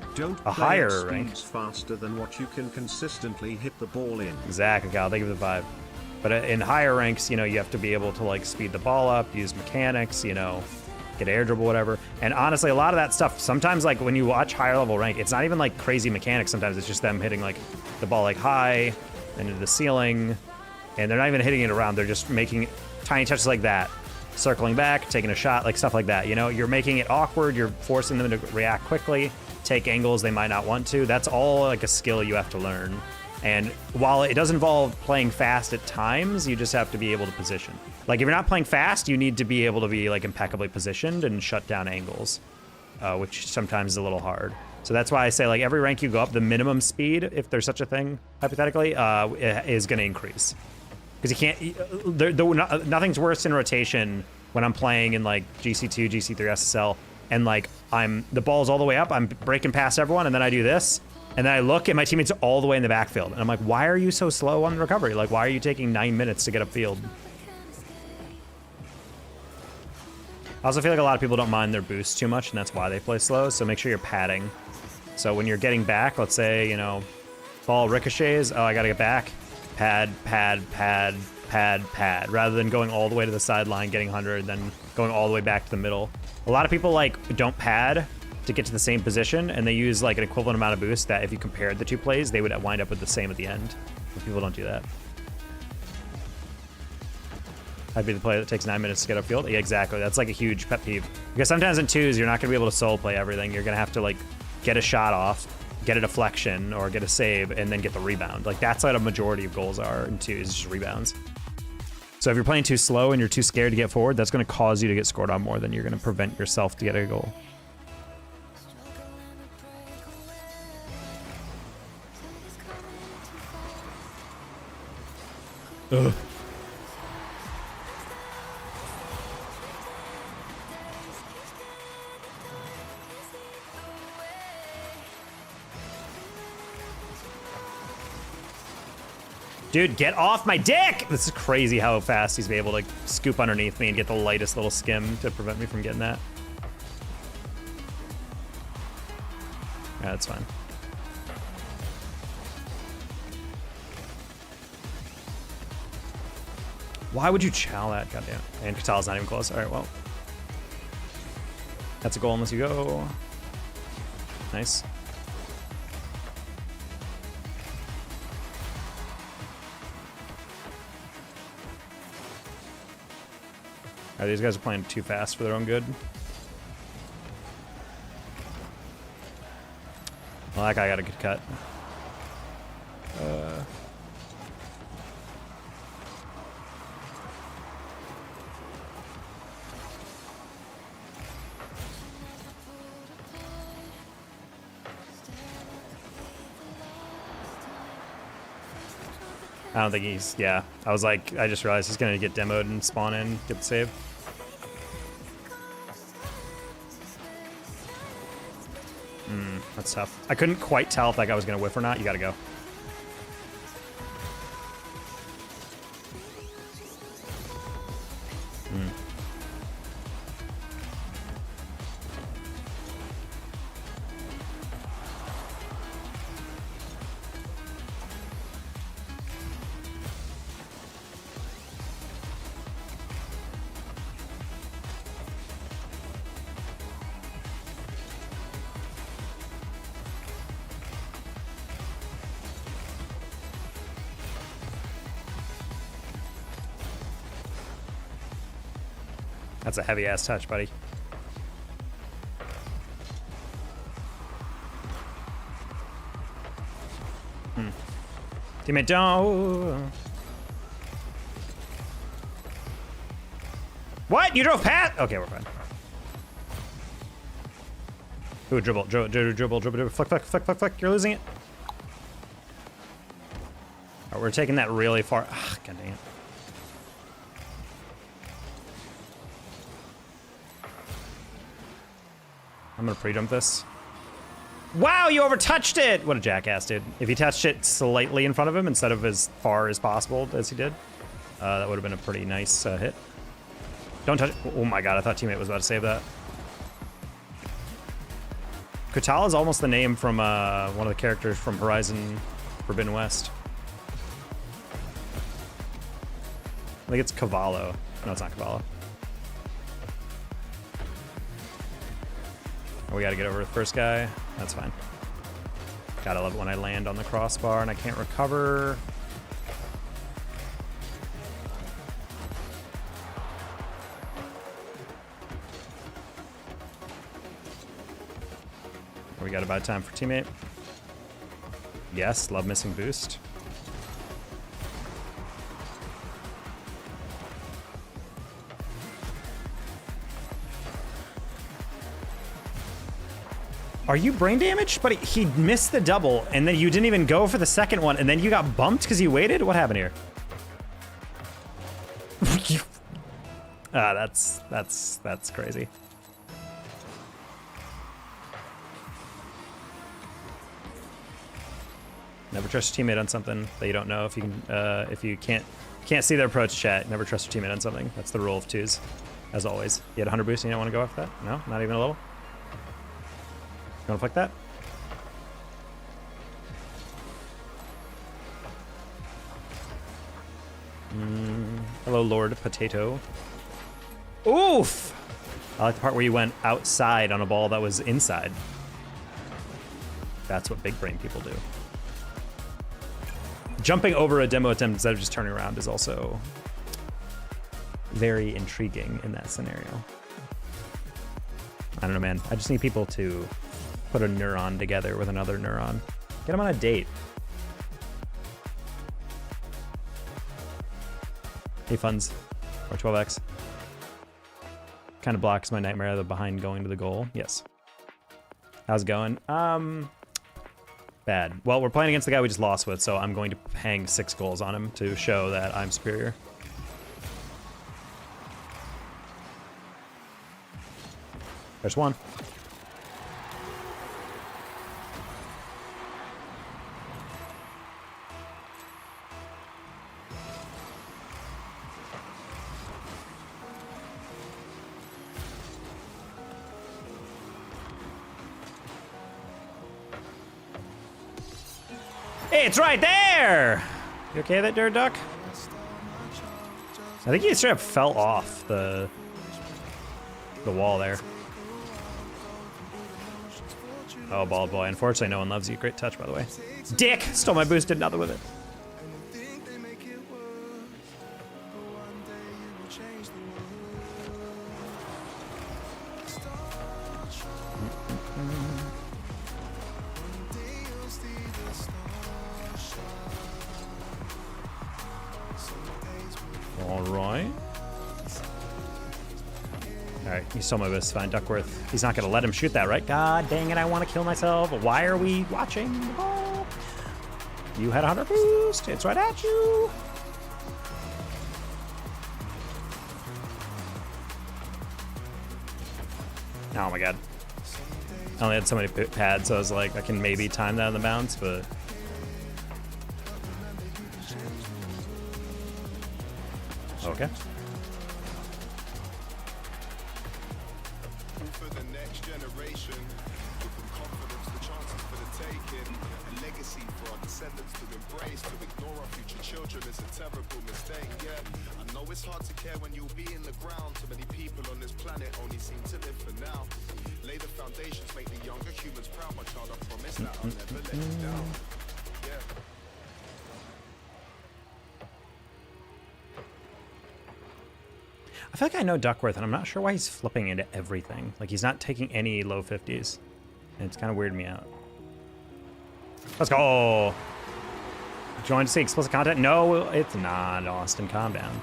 a higher rank, faster than what you can consistently hit the ball in. Exactly, Kyle. Thank you for the vibe. But in higher ranks, you know, you have to be able to like speed the ball up, use mechanics, you know, get air dribble, whatever. And honestly, a lot of that stuff, sometimes like when you watch higher level rank, it's not even like crazy mechanics. Sometimes it's just them hitting like the ball like high and into the ceiling. And they're not even hitting it around. They're just making tiny touches like that. Circling back, taking a shot, like stuff like that. You know, you're making it awkward. You're forcing them to react quickly, take angles they might not want to. That's all like a skill you have to learn. And while it does involve playing fast at times, you just have to be able to position. Like if you're not playing fast, you need to be able to be like impeccably positioned and shut down angles, which sometimes is a little hard. So that's why I say like every rank you go up, the minimum speed, if there's such a thing, hypothetically, is going to increase. Because you can't, nothing's worse in rotation when I'm playing in like GC2, GC3, SSL, and like the ball's all the way up, I'm breaking past everyone, and then I do this, and then I look and my teammate's all the way in the backfield, and I'm like, why are you so slow on the recovery? Like, why are you taking 9 minutes to get upfield? I also feel like a lot of people don't mind their boost too much, and that's why they play slow, so make sure you're padding. So when you're getting back, let's say, you know, ball ricochets, oh, I gotta get back. Pad, pad, pad, pad, pad, rather than going all the way to the sideline, getting 100, then going all the way back to the middle. A lot of people like don't pad to get to the same position, and they use like an equivalent amount of boost that if you compared the two plays, they would wind up with the same at the end. But people don't do that. I'd be the player that takes 9 minutes to get upfield. Yeah, exactly. That's like a huge pet peeve. Because sometimes in twos, you're not going to be able to solo play everything. You're going to have to like get a shot off, get a deflection or get a save, and then get the rebound. Like that's what a majority of goals are in twos, just rebounds. So if you're playing too slow and you're too scared to get forward, that's going to cause you to get scored on more than you're going to prevent yourself to get a goal. Ugh. Dude, get off my dick! This is crazy how fast he's able to scoop underneath me and get the lightest little skim to prevent me from getting that. Yeah, that's fine. Why would you chow that? Goddamn. And Katala's not even close. All right, well. That's a goal unless you go. Nice. All right, these guys are playing too fast for their own good. Well, that guy got a good cut. I don't think he's, yeah. I was like, I just realized he's gonna get demoed and spawn in, get the save. That's tough. I couldn't quite tell if that guy was gonna whiff or not. You gotta go. That's a heavy ass touch, buddy. Teammate down. What? You drove past? Okay, we're fine. Ooh, dribble. Flick. You're losing it. Oh, we're taking that really far. Ah, God dang it. I'm gonna pre-jump this. Wow, you overtouched it! What a jackass, dude. If he touched it slightly in front of him instead of as far as possible as he did, that would have been a pretty nice hit. Don't touch it. Oh my god, I thought teammate was about to save that. Kutala is almost the name from one of the characters from Horizon Forbidden West. I think it's Cavallo. No, it's not Cavallo. We gotta get over the first guy. That's fine. Gotta love it when I land on the crossbar and I can't recover. We got about time for teammate. Yes, love missing boost. Are you brain damaged? But he missed the double, and then you didn't even go for the second one, and then you got bumped because you waited? What happened here? That's crazy. Never trust your teammate on something that you don't know. If you can't see their approach chat, never trust your teammate on something. That's the rule of twos, as always. You had 100 boost and you don't want to go after that? No, not even a little. You wanna flick that? Hello, Lord Potato. Oof! I like the part where you went outside on a ball that was inside. That's what big brain people do. Jumping over a demo attempt instead of just turning around is also very intriguing in that scenario. I don't know, man. I just need people to put a neuron together with another neuron. Get them on a date. Hey, funds. Or 12x. Kind of blocks my nightmare of the behind going to the goal. Yes. How's it going? Bad. Well, we're playing against the guy we just lost with, so I'm going to hang 6 goals on him to show that I'm superior. There's one. It's right there! You okay there, Dirt Duck? I think he straight up fell off the wall there. Oh, bald boy. Unfortunately, no one loves you. Great touch, by the way. Dick! Stole my boost, did nothing with it. Alright. Alright, he stole my boost. Fine, Duckworth. He's not gonna let him shoot that, right? God dang it, I want to kill myself. Why are we watching the ball? You had 100 boost. It's right at you. Oh my god. I only had so many pads, so I was like, I can maybe time that on the bounce, but... Okay. For the next generation, give them confidence, the chances for the taking, a legacy for our descendants to embrace. To ignore our future children is a terrible mistake. Yeah, I know it's hard to care when you'll be in the ground. Too many people on this planet only seem to live for now. Lay the foundations, make the younger humans proud. My child, I promise that I'll never let you down. Yeah. I feel like I know Duckworth, and I'm not sure why he's flipping into everything. Like, he's not taking any low 50s. And it's kind of weirding me out. Let's go! Join to see explicit content? No, it's not, Austin. Calm down.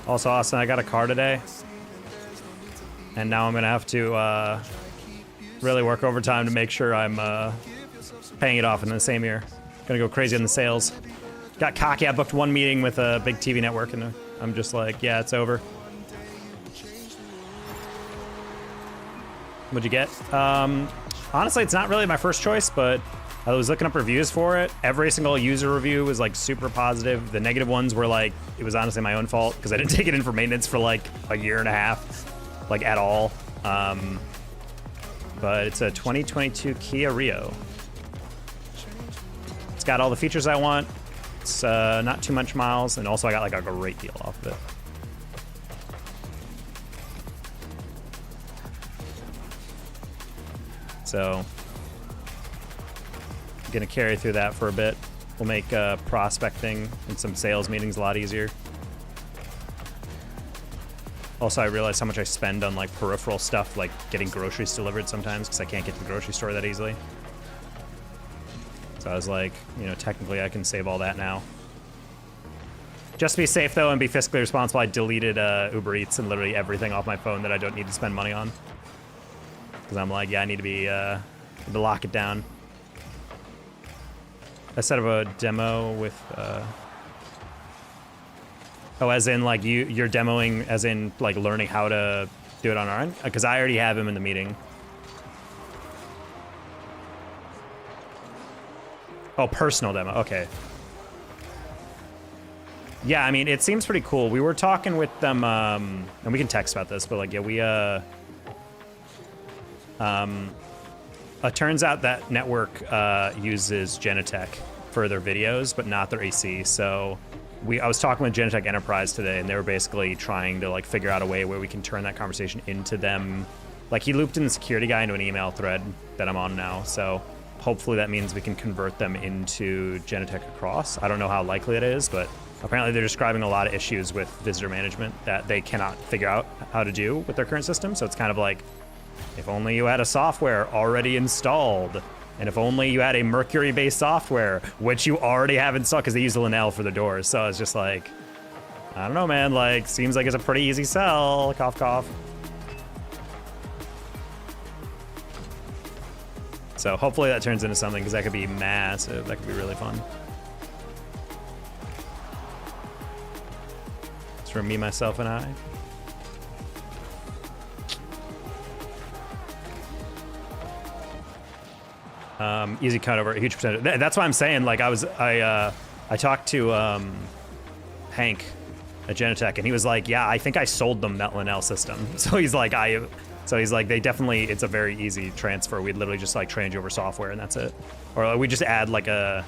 Also, Austin, I got a car today. And now I'm going to have to really work overtime to make sure I'm paying it off in the same year. Gonna go crazy on the sales. Got cocky. I booked one meeting with a big TV network, and I'm just like, yeah, it's over. What'd you get? Honestly, it's not really my first choice, but I was looking up reviews for it. Every single user review was like super positive. The negative ones were like, it was honestly my own fault because I didn't take it in for maintenance for like a year and a half, like at all. But it's a 2022 Kia Rio. It's got all the features I want. It's not too much miles, and also I got like a great deal off of it. So, I'm gonna carry through that for a bit. We'll make prospecting and some sales meetings a lot easier. Also, I realized how much I spend on like peripheral stuff, like getting groceries delivered sometimes, because I can't get to the grocery store that easily. So I was like, you know, technically I can save all that now. Just to be safe though and be fiscally responsible, I deleted Uber Eats and literally everything off my phone that I don't need to spend money on. Because I'm like, yeah, I need to be, to lock it down. I set up a demo with, oh, as in like you're demoing, as in like learning how to do it on our end? Because I already have him in the meeting. Oh, personal demo, okay. Yeah, I mean, it seems pretty cool. We were talking with them, and we can text about this, but like, yeah, we, it turns out that network uses Genetech for their videos, but not their AC. So I was talking with Genetech Enterprise today, and they were basically trying to like figure out a way where we can turn that conversation into them. Like he looped in the security guy into an email thread that I'm on now. So hopefully that means we can convert them into Genetech across. I don't know how likely it is, but apparently they're describing a lot of issues with visitor management that they cannot figure out how to do with their current system. So it's kind of like, if only you had a software already installed, and if only you had a Mercury-based software, which you already have installed, because they use the Linnell for the doors. So it's just like, I don't know, man. Like, seems like it's a pretty easy sell. Cough, cough. So hopefully that turns into something, because that could be massive. That could be really fun. It's for me, myself, and I. Easy cut over a huge percentage. That's why I'm saying, like, I talked to Hank at Genetech, and he was like, yeah, I think I sold them that Linnell system. So he's like, I So he's like, it's a very easy transfer. We'd literally just like change over software and that's it. Or we just add like I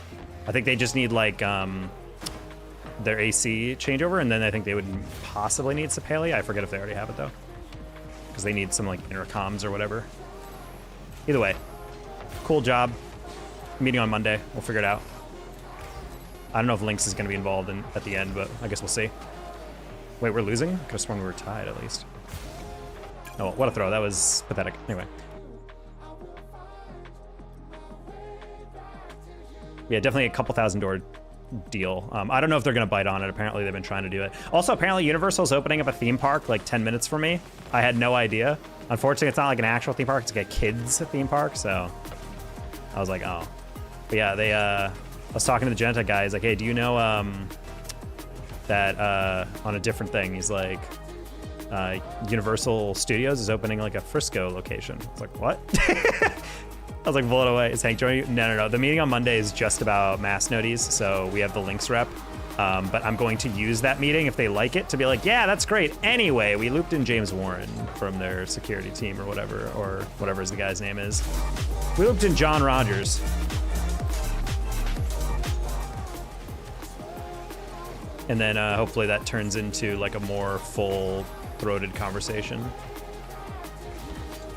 think they just need like their AC changeover, and then I think they would possibly need Sapele. I forget if they already have it though, because they need some like intercoms or whatever. Either way, cool job. Meeting on Monday. We'll figure it out. I don't know if Lynx is going to be involved at the end, but I guess we'll see. Wait, we're losing? Could have sworn we were tied at least. Oh, what a throw. That was pathetic. Anyway. Yeah, definitely a couple $1,000 deal. I don't know if they're going to bite on it. Apparently, they've been trying to do it. Also, apparently, Universal's opening up a theme park like 10 minutes from me. I had no idea. Unfortunately, it's not like an actual theme park. It's like a kids theme park, so I was like, oh. But yeah, I was talking to the Genentech guy. He's like, hey, do you know that on a different thing? He's like, Universal Studios is opening like a Frisco location. I was like, what? I was like, blown away. Is Hank joining you? No. The meeting on Monday is just about mass noties, so we have the Lynx rep. But I'm going to use that meeting, if they like it, to be like, yeah, that's great. Anyway, we looped in James Warren from their security team or whatever the guy's name is. We looped in John Rogers. And then hopefully that turns into like a more full-throated conversation.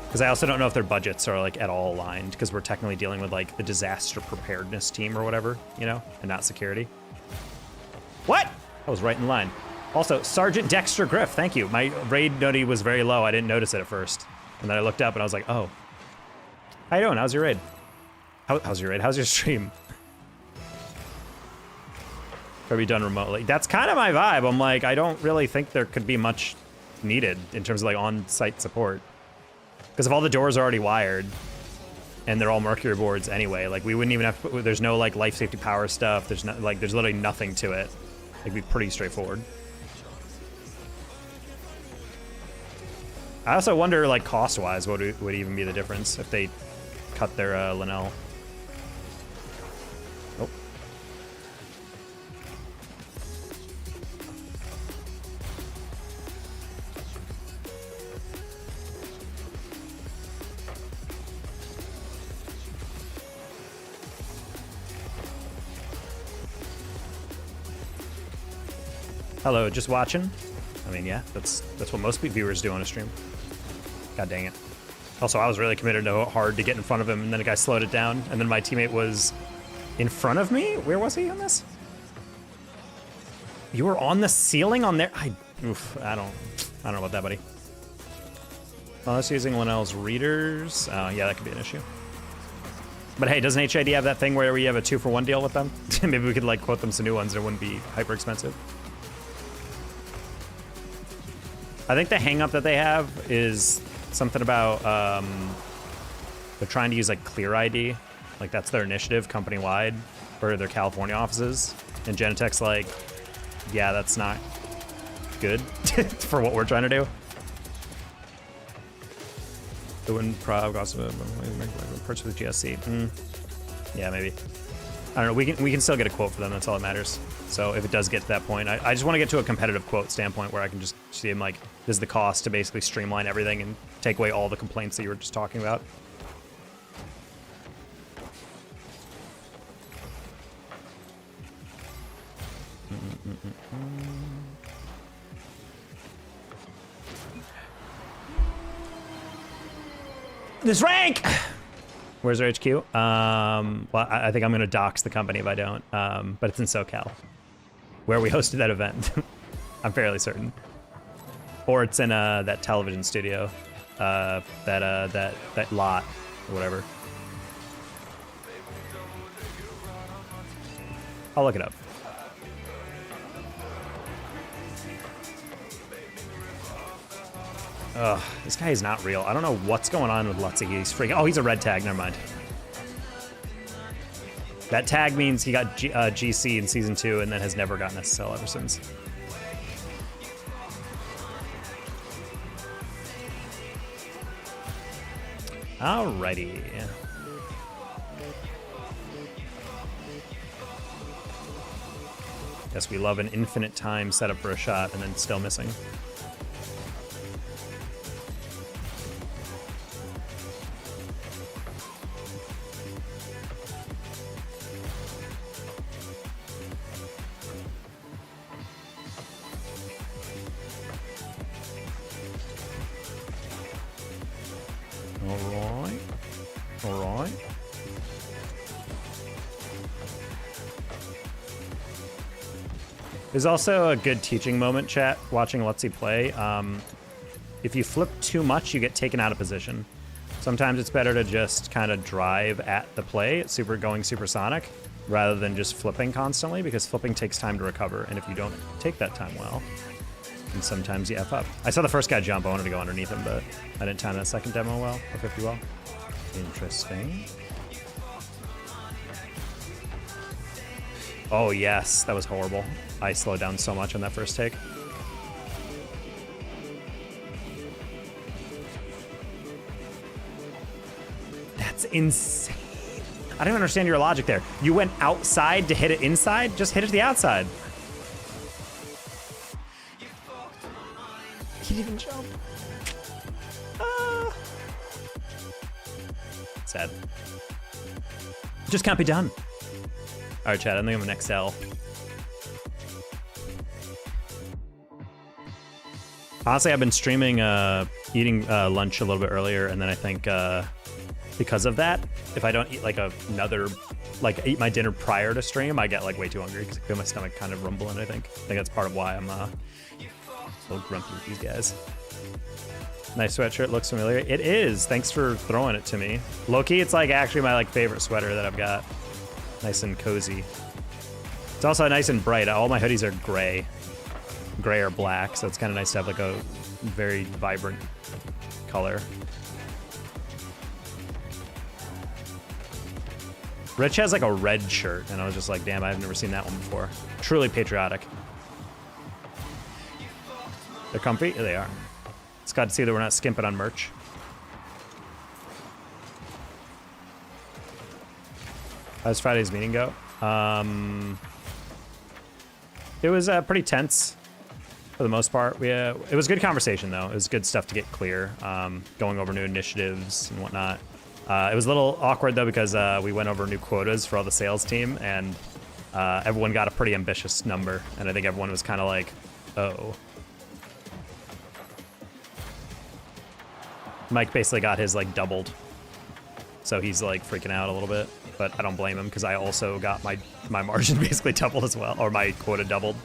Because I also don't know if their budgets are like at all aligned, because we're technically dealing with like the disaster preparedness team or whatever, you know, and not security. What? I was right in line. Also, Sergeant Dexter Griff, thank you. My raid noti was very low. I didn't notice it at first. And then I looked up and I was like, oh. How you doing? How's your raid? How's your raid? How's your stream? Probably done remotely. That's kind of my vibe. I'm like, I don't really think there could be much needed in terms of like on-site support. Because if all the doors are already wired and they're all Mercury boards anyway, like we wouldn't even have to, there's no like life safety power stuff. There's not like, there's literally nothing to it. It'd be pretty straightforward. I also wonder like cost-wise, what would even be the difference if they cut their Linnell. Oh. Hello, just watching? I mean, yeah, that's what most viewers do on a stream. God dang it. Also, I was really committed to hard to get in front of him, and then a guy slowed it down, and then my teammate was in front of me? Where was he on this? You were on the ceiling on there? I don't know about that, buddy. Unless using Linnell's readers. Yeah, that could be an issue. But hey, doesn't HID have that thing where we have a 2-for-1 deal with them? Maybe we could like quote them some new ones and it wouldn't be hyper expensive. I think the hang up that they have is something about they're trying to use like Clear ID. Like that's their initiative company wide for their California offices. And Genentech's like, yeah, that's not good for what we're trying to do. It wouldn't probably cost purchase with GSC. Yeah, maybe. I don't know. We can still get a quote for them. That's all that matters. So if it does get to that point, I just want to get to a competitive quote standpoint where I can just see them like, this is the cost to basically streamline everything and take away all the complaints that you were just talking about. This rank! Where's our HQ? Well, I think I'm gonna dox the company if I don't, but it's in SoCal, where we hosted that event. I'm fairly certain. Or it's in that television studio, that lot, or whatever. I'll look it up. Ugh, this guy is not real. I don't know what's going on with Lutzy. He's freaking. Oh, he's a red tag. Never mind. That tag means he got GC in season 2 and then has never gotten SSL ever since. Alrighty. Guess we love an infinite time setup for a shot and then still missing. Alright. Alright. There's also a good teaching moment, chat, watching Let's See play. If you flip too much, you get taken out of position. Sometimes it's better to just kind of drive at the play, going supersonic, rather than just flipping constantly, because flipping takes time to recover, and if you don't take that time well, then sometimes you F up. I saw the first guy jump, I wanted to go underneath him, but I didn't time that second demo well, or 50 well. Interesting. Oh yes, that was horrible. I slowed down so much on that first take. That's insane. I don't understand your logic there. You went outside to hit it inside? Just hit it to the outside. He didn't even jump. Sad. Just can't be done. All right, chat, I think I'm an XL. Honestly, I've been streaming, eating lunch a little bit earlier, and then I think because of that, if I don't eat like eat my dinner prior to stream, I get like way too hungry because I feel my stomach kind of rumbling. I think that's part of why I'm a little grumpy with these guys. Nice sweatshirt, looks familiar. It is. Thanks for throwing it to me. Low-key, it's like actually my favorite sweater that I've got. Nice and cozy. It's also nice and bright. All my hoodies are gray or black, so it's kind of nice to have like a very vibrant color. Rich has like a red shirt, and I was just like, damn, I've never seen that one before. Truly patriotic. They're comfy? Yeah, they are. It's glad to see that we're not skimping on merch. How's Friday's meeting go? It was pretty tense for the most part. It was a good conversation, though. It was good stuff to get clear, going over new initiatives and whatnot. It was a little awkward, though, because we went over new quotas for all the sales team, and everyone got a pretty ambitious number, and I think everyone was kind of like, oh. Mike basically got his like doubled, so he's like freaking out a little bit, but I don't blame him because I also got my margin basically doubled as well, or my quota doubled.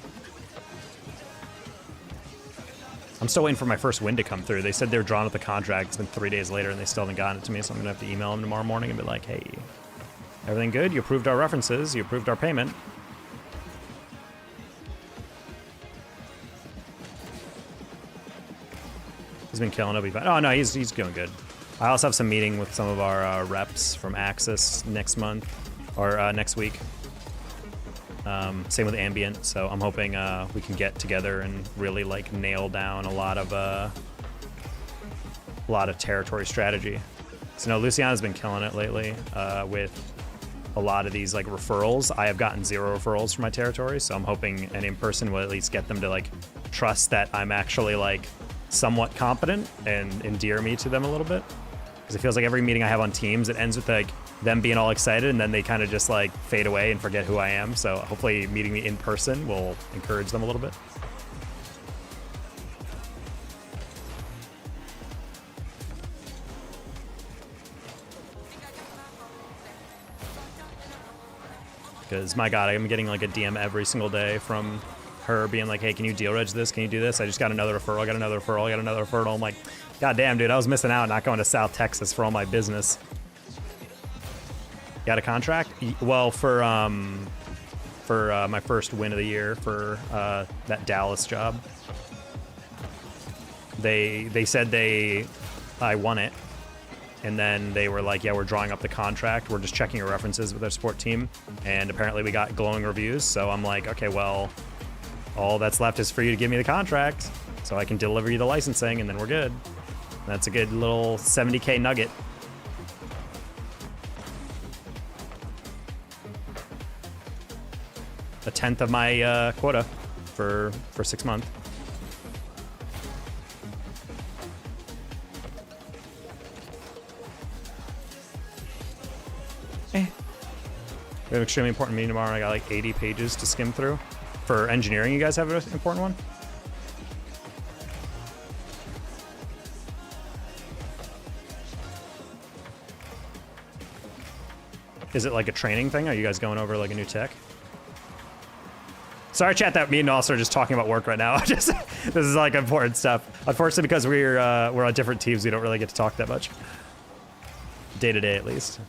I'm still waiting for my first win to come through. They said they were drawing up the contract. It's been 3 days later and they still haven't gotten it to me, so I'm gonna have to email them tomorrow morning and be like, hey, everything good? You approved our references, you approved our payment. He's been killing it. Be fine. Oh no, he's doing good. I also have some meeting with some of our reps from Axis next month or next week. Same with Ambient. So I'm hoping we can get together and really like nail down a lot of territory strategy. So no, Luciana's been killing it lately with a lot of these like referrals. I have gotten 0 referrals from my territory, so I'm hoping an in-person will at least get them to like trust that I'm actually like somewhat competent and endear me to them a little bit, because it feels like every meeting I have on Teams, it ends with like them being all excited and then they kind of just like fade away and forget who I am. So hopefully meeting me in person will encourage them a little bit. Because my God, I'm getting like a DM every single day from her being like, hey, can you deal reg this? Can you do this? I just got another referral. I got another referral. I got another referral. I'm like, God damn, dude, I was missing out not going to South Texas for all my business. Got a contract? Well, for my first win of the year for that Dallas job, they said I won it, and then they were like, yeah, we're drawing up the contract. We're just checking your references with our support team, and apparently we got glowing reviews. So I'm like, okay, well, all that's left is for you to give me the contract so I can deliver you the licensing, and then we're good. That's a good little 70K nugget. A 10th of my quota for 6 months. We have an extremely important meeting tomorrow. I got like 80 pages to skim through. For engineering, you guys have an important one? Is it like a training thing? Are you guys going over like a new tech? Sorry, chat, that me and Noss are just talking about work right now. This is like important stuff. Unfortunately, because we're on different teams, we don't really get to talk that much. Day to day, at least.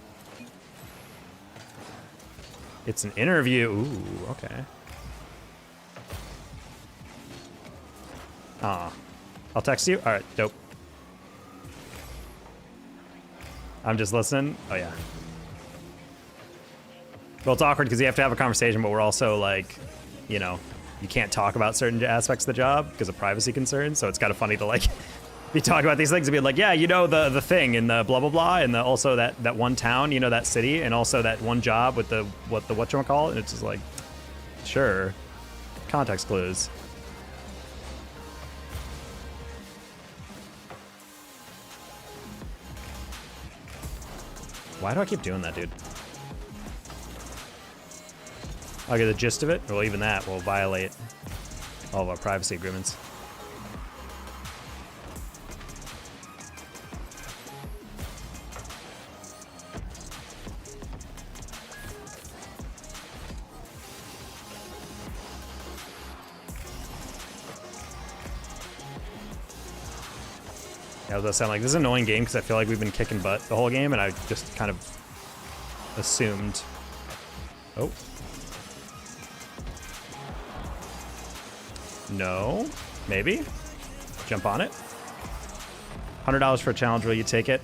It's an interview. Ooh, okay. I'll text you. All right, dope. I'm just listening. Oh yeah. Well, it's awkward because you have to have a conversation, but we're also like, you know, you can't talk about certain aspects of the job because of privacy concerns. So it's kind of funny to like be talking about these things and be like, yeah, you know, the thing and the blah blah blah, and also that one town, you know, that city, and also that one job with the whatchamacallit, and it's just like, sure, context clues. Why do I keep doing that, dude? I'll get the gist of it. Well, even that will violate all of our privacy agreements. Yeah, that sound like this is an annoying game because I feel like we've been kicking butt the whole game, and I just kind of assumed. Oh. No, maybe. Jump on it. $100 for a challenge. Will you take it?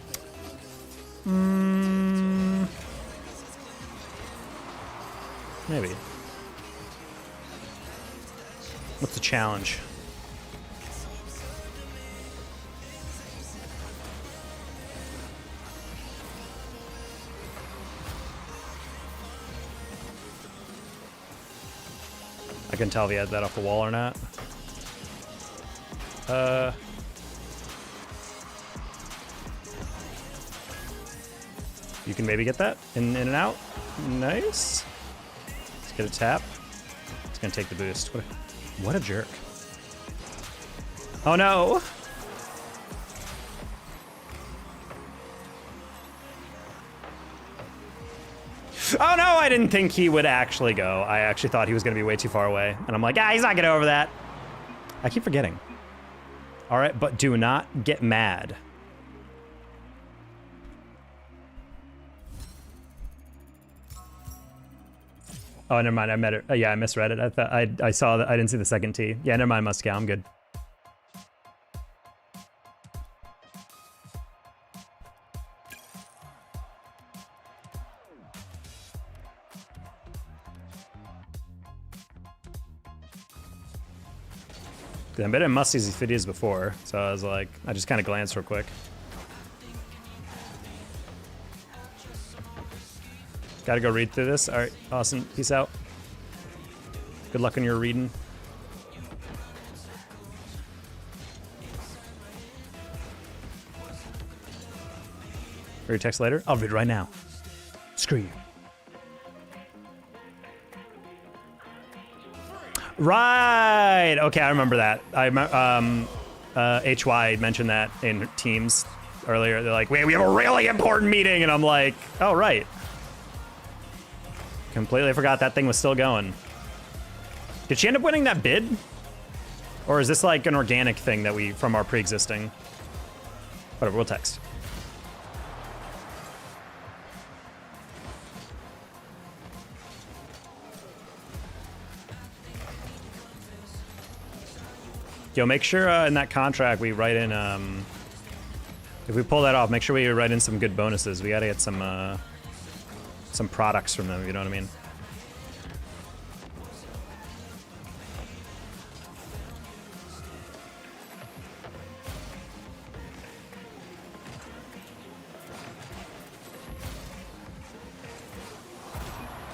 Maybe. What's the challenge? I can tell if he had that off the wall or not. You can maybe get that in and out. Nice. Let's get a tap. It's gonna take the boost. What a jerk. Oh no. Oh no, I didn't think he would actually go. I actually thought he was gonna be way too far away. And I'm like, ah, he's not getting over that. I keep forgetting. All right, but do not get mad. Oh, never mind, I met it. Yeah, I misread it. I thought I saw that. I didn't see the second T. Yeah, never mind, Muscal, I'm good. I've been in Musty's videos before, so I was like, I just kind of glanced real quick. Gotta go read through this. All right, awesome. Peace out. Good luck on your reading. Read text later? I'll read right now. Screw you. Right. Okay, I remember that. HY mentioned that in Teams earlier. They're like, wait, we have a really important meeting, and I'm like, oh right. Completely forgot that thing was still going. Did she end up winning that bid? Or is this like an organic thing that we, from our pre-existing? Whatever, we'll text. Yo, make sure in that contract we write in, if we pull that off, make sure we write in some good bonuses. We gotta get some products from them, you know what I mean?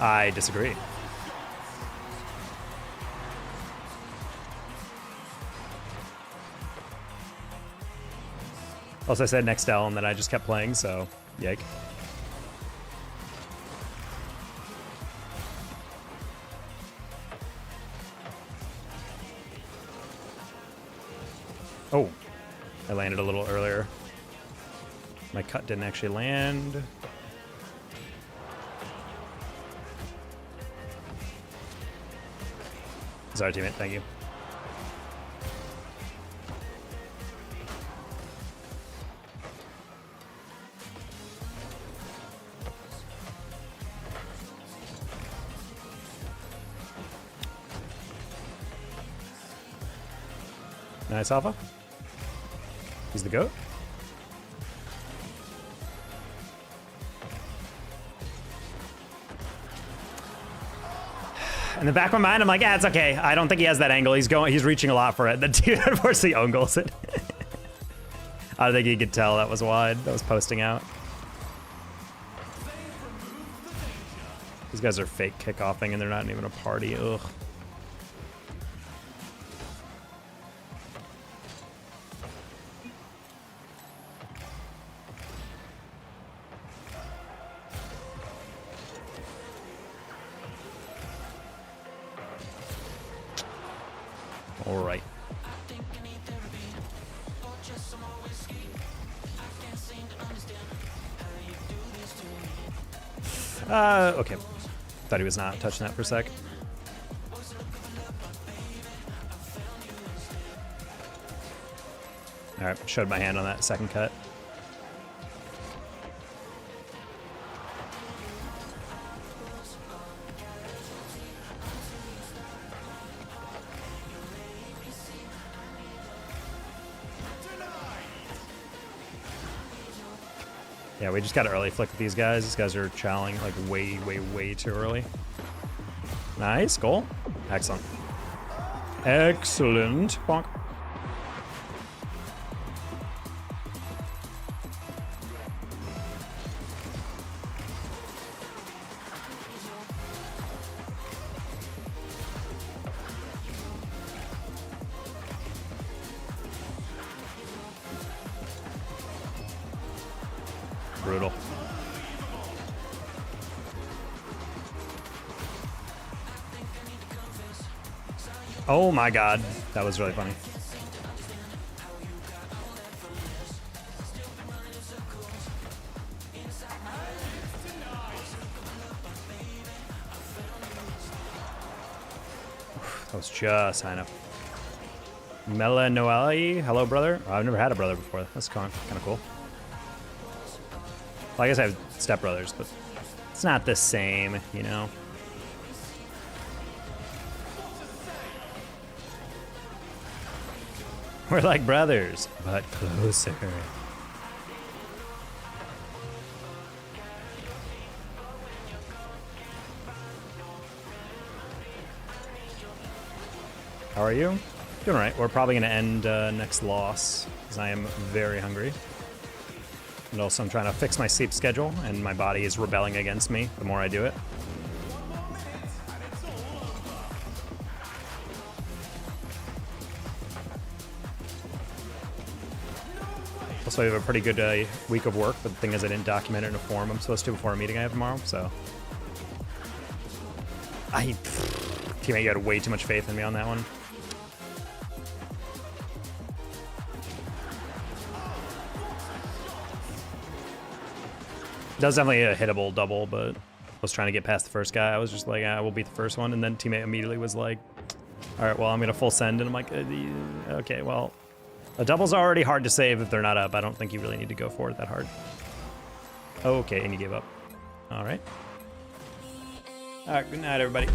I disagree. Also, I said Nextel, and then I just kept playing, so yike. Oh, I landed a little earlier. My cut didn't actually land. Sorry, teammate. Thank you. Nice alpha. He's the GOAT. In the back of my mind, I'm like, yeah, it's okay. I don't think he has that angle. He's reaching a lot for it. The dude unfortunately own goals it. I don't think he could tell that was wide. That was posting out. These guys are fake kickoffing and they're not even a party. Ugh. All right. Okay. Thought he was not touching that for a sec. All right, showed my hand on that second cut. Yeah, we just got an early flick with these guys. These guys are chowing like way too early. Nice, goal. Excellent. Excellent. Bonk. Brutal. Oh my god, that was really funny. That was just high enough. Mela Noeli, hello brother. Oh, I've never had a brother before. That's kind of cool. Well, I guess I have stepbrothers, but it's not the same, you know? We're like brothers, but closer. How are you? Doing all right. We're probably going to end next loss because I am very hungry. And also I'm trying to fix my sleep schedule, and my body is rebelling against me the more I do it. Also, I have a pretty good week of work, but the thing is I didn't document it in a form I'm supposed to before a meeting I have tomorrow, so. Teammate, you had way too much faith in me on that one. That was definitely a hittable double, but I was trying to get past the first guy. I was just like, I will beat the first one, and then teammate immediately was like, all right, well, I'm gonna full send, and I'm like, okay, well, a double's already hard to save if they're not up. I don't think you really need to go for it that hard. Okay, and you gave up. All right. All right, good night, everybody.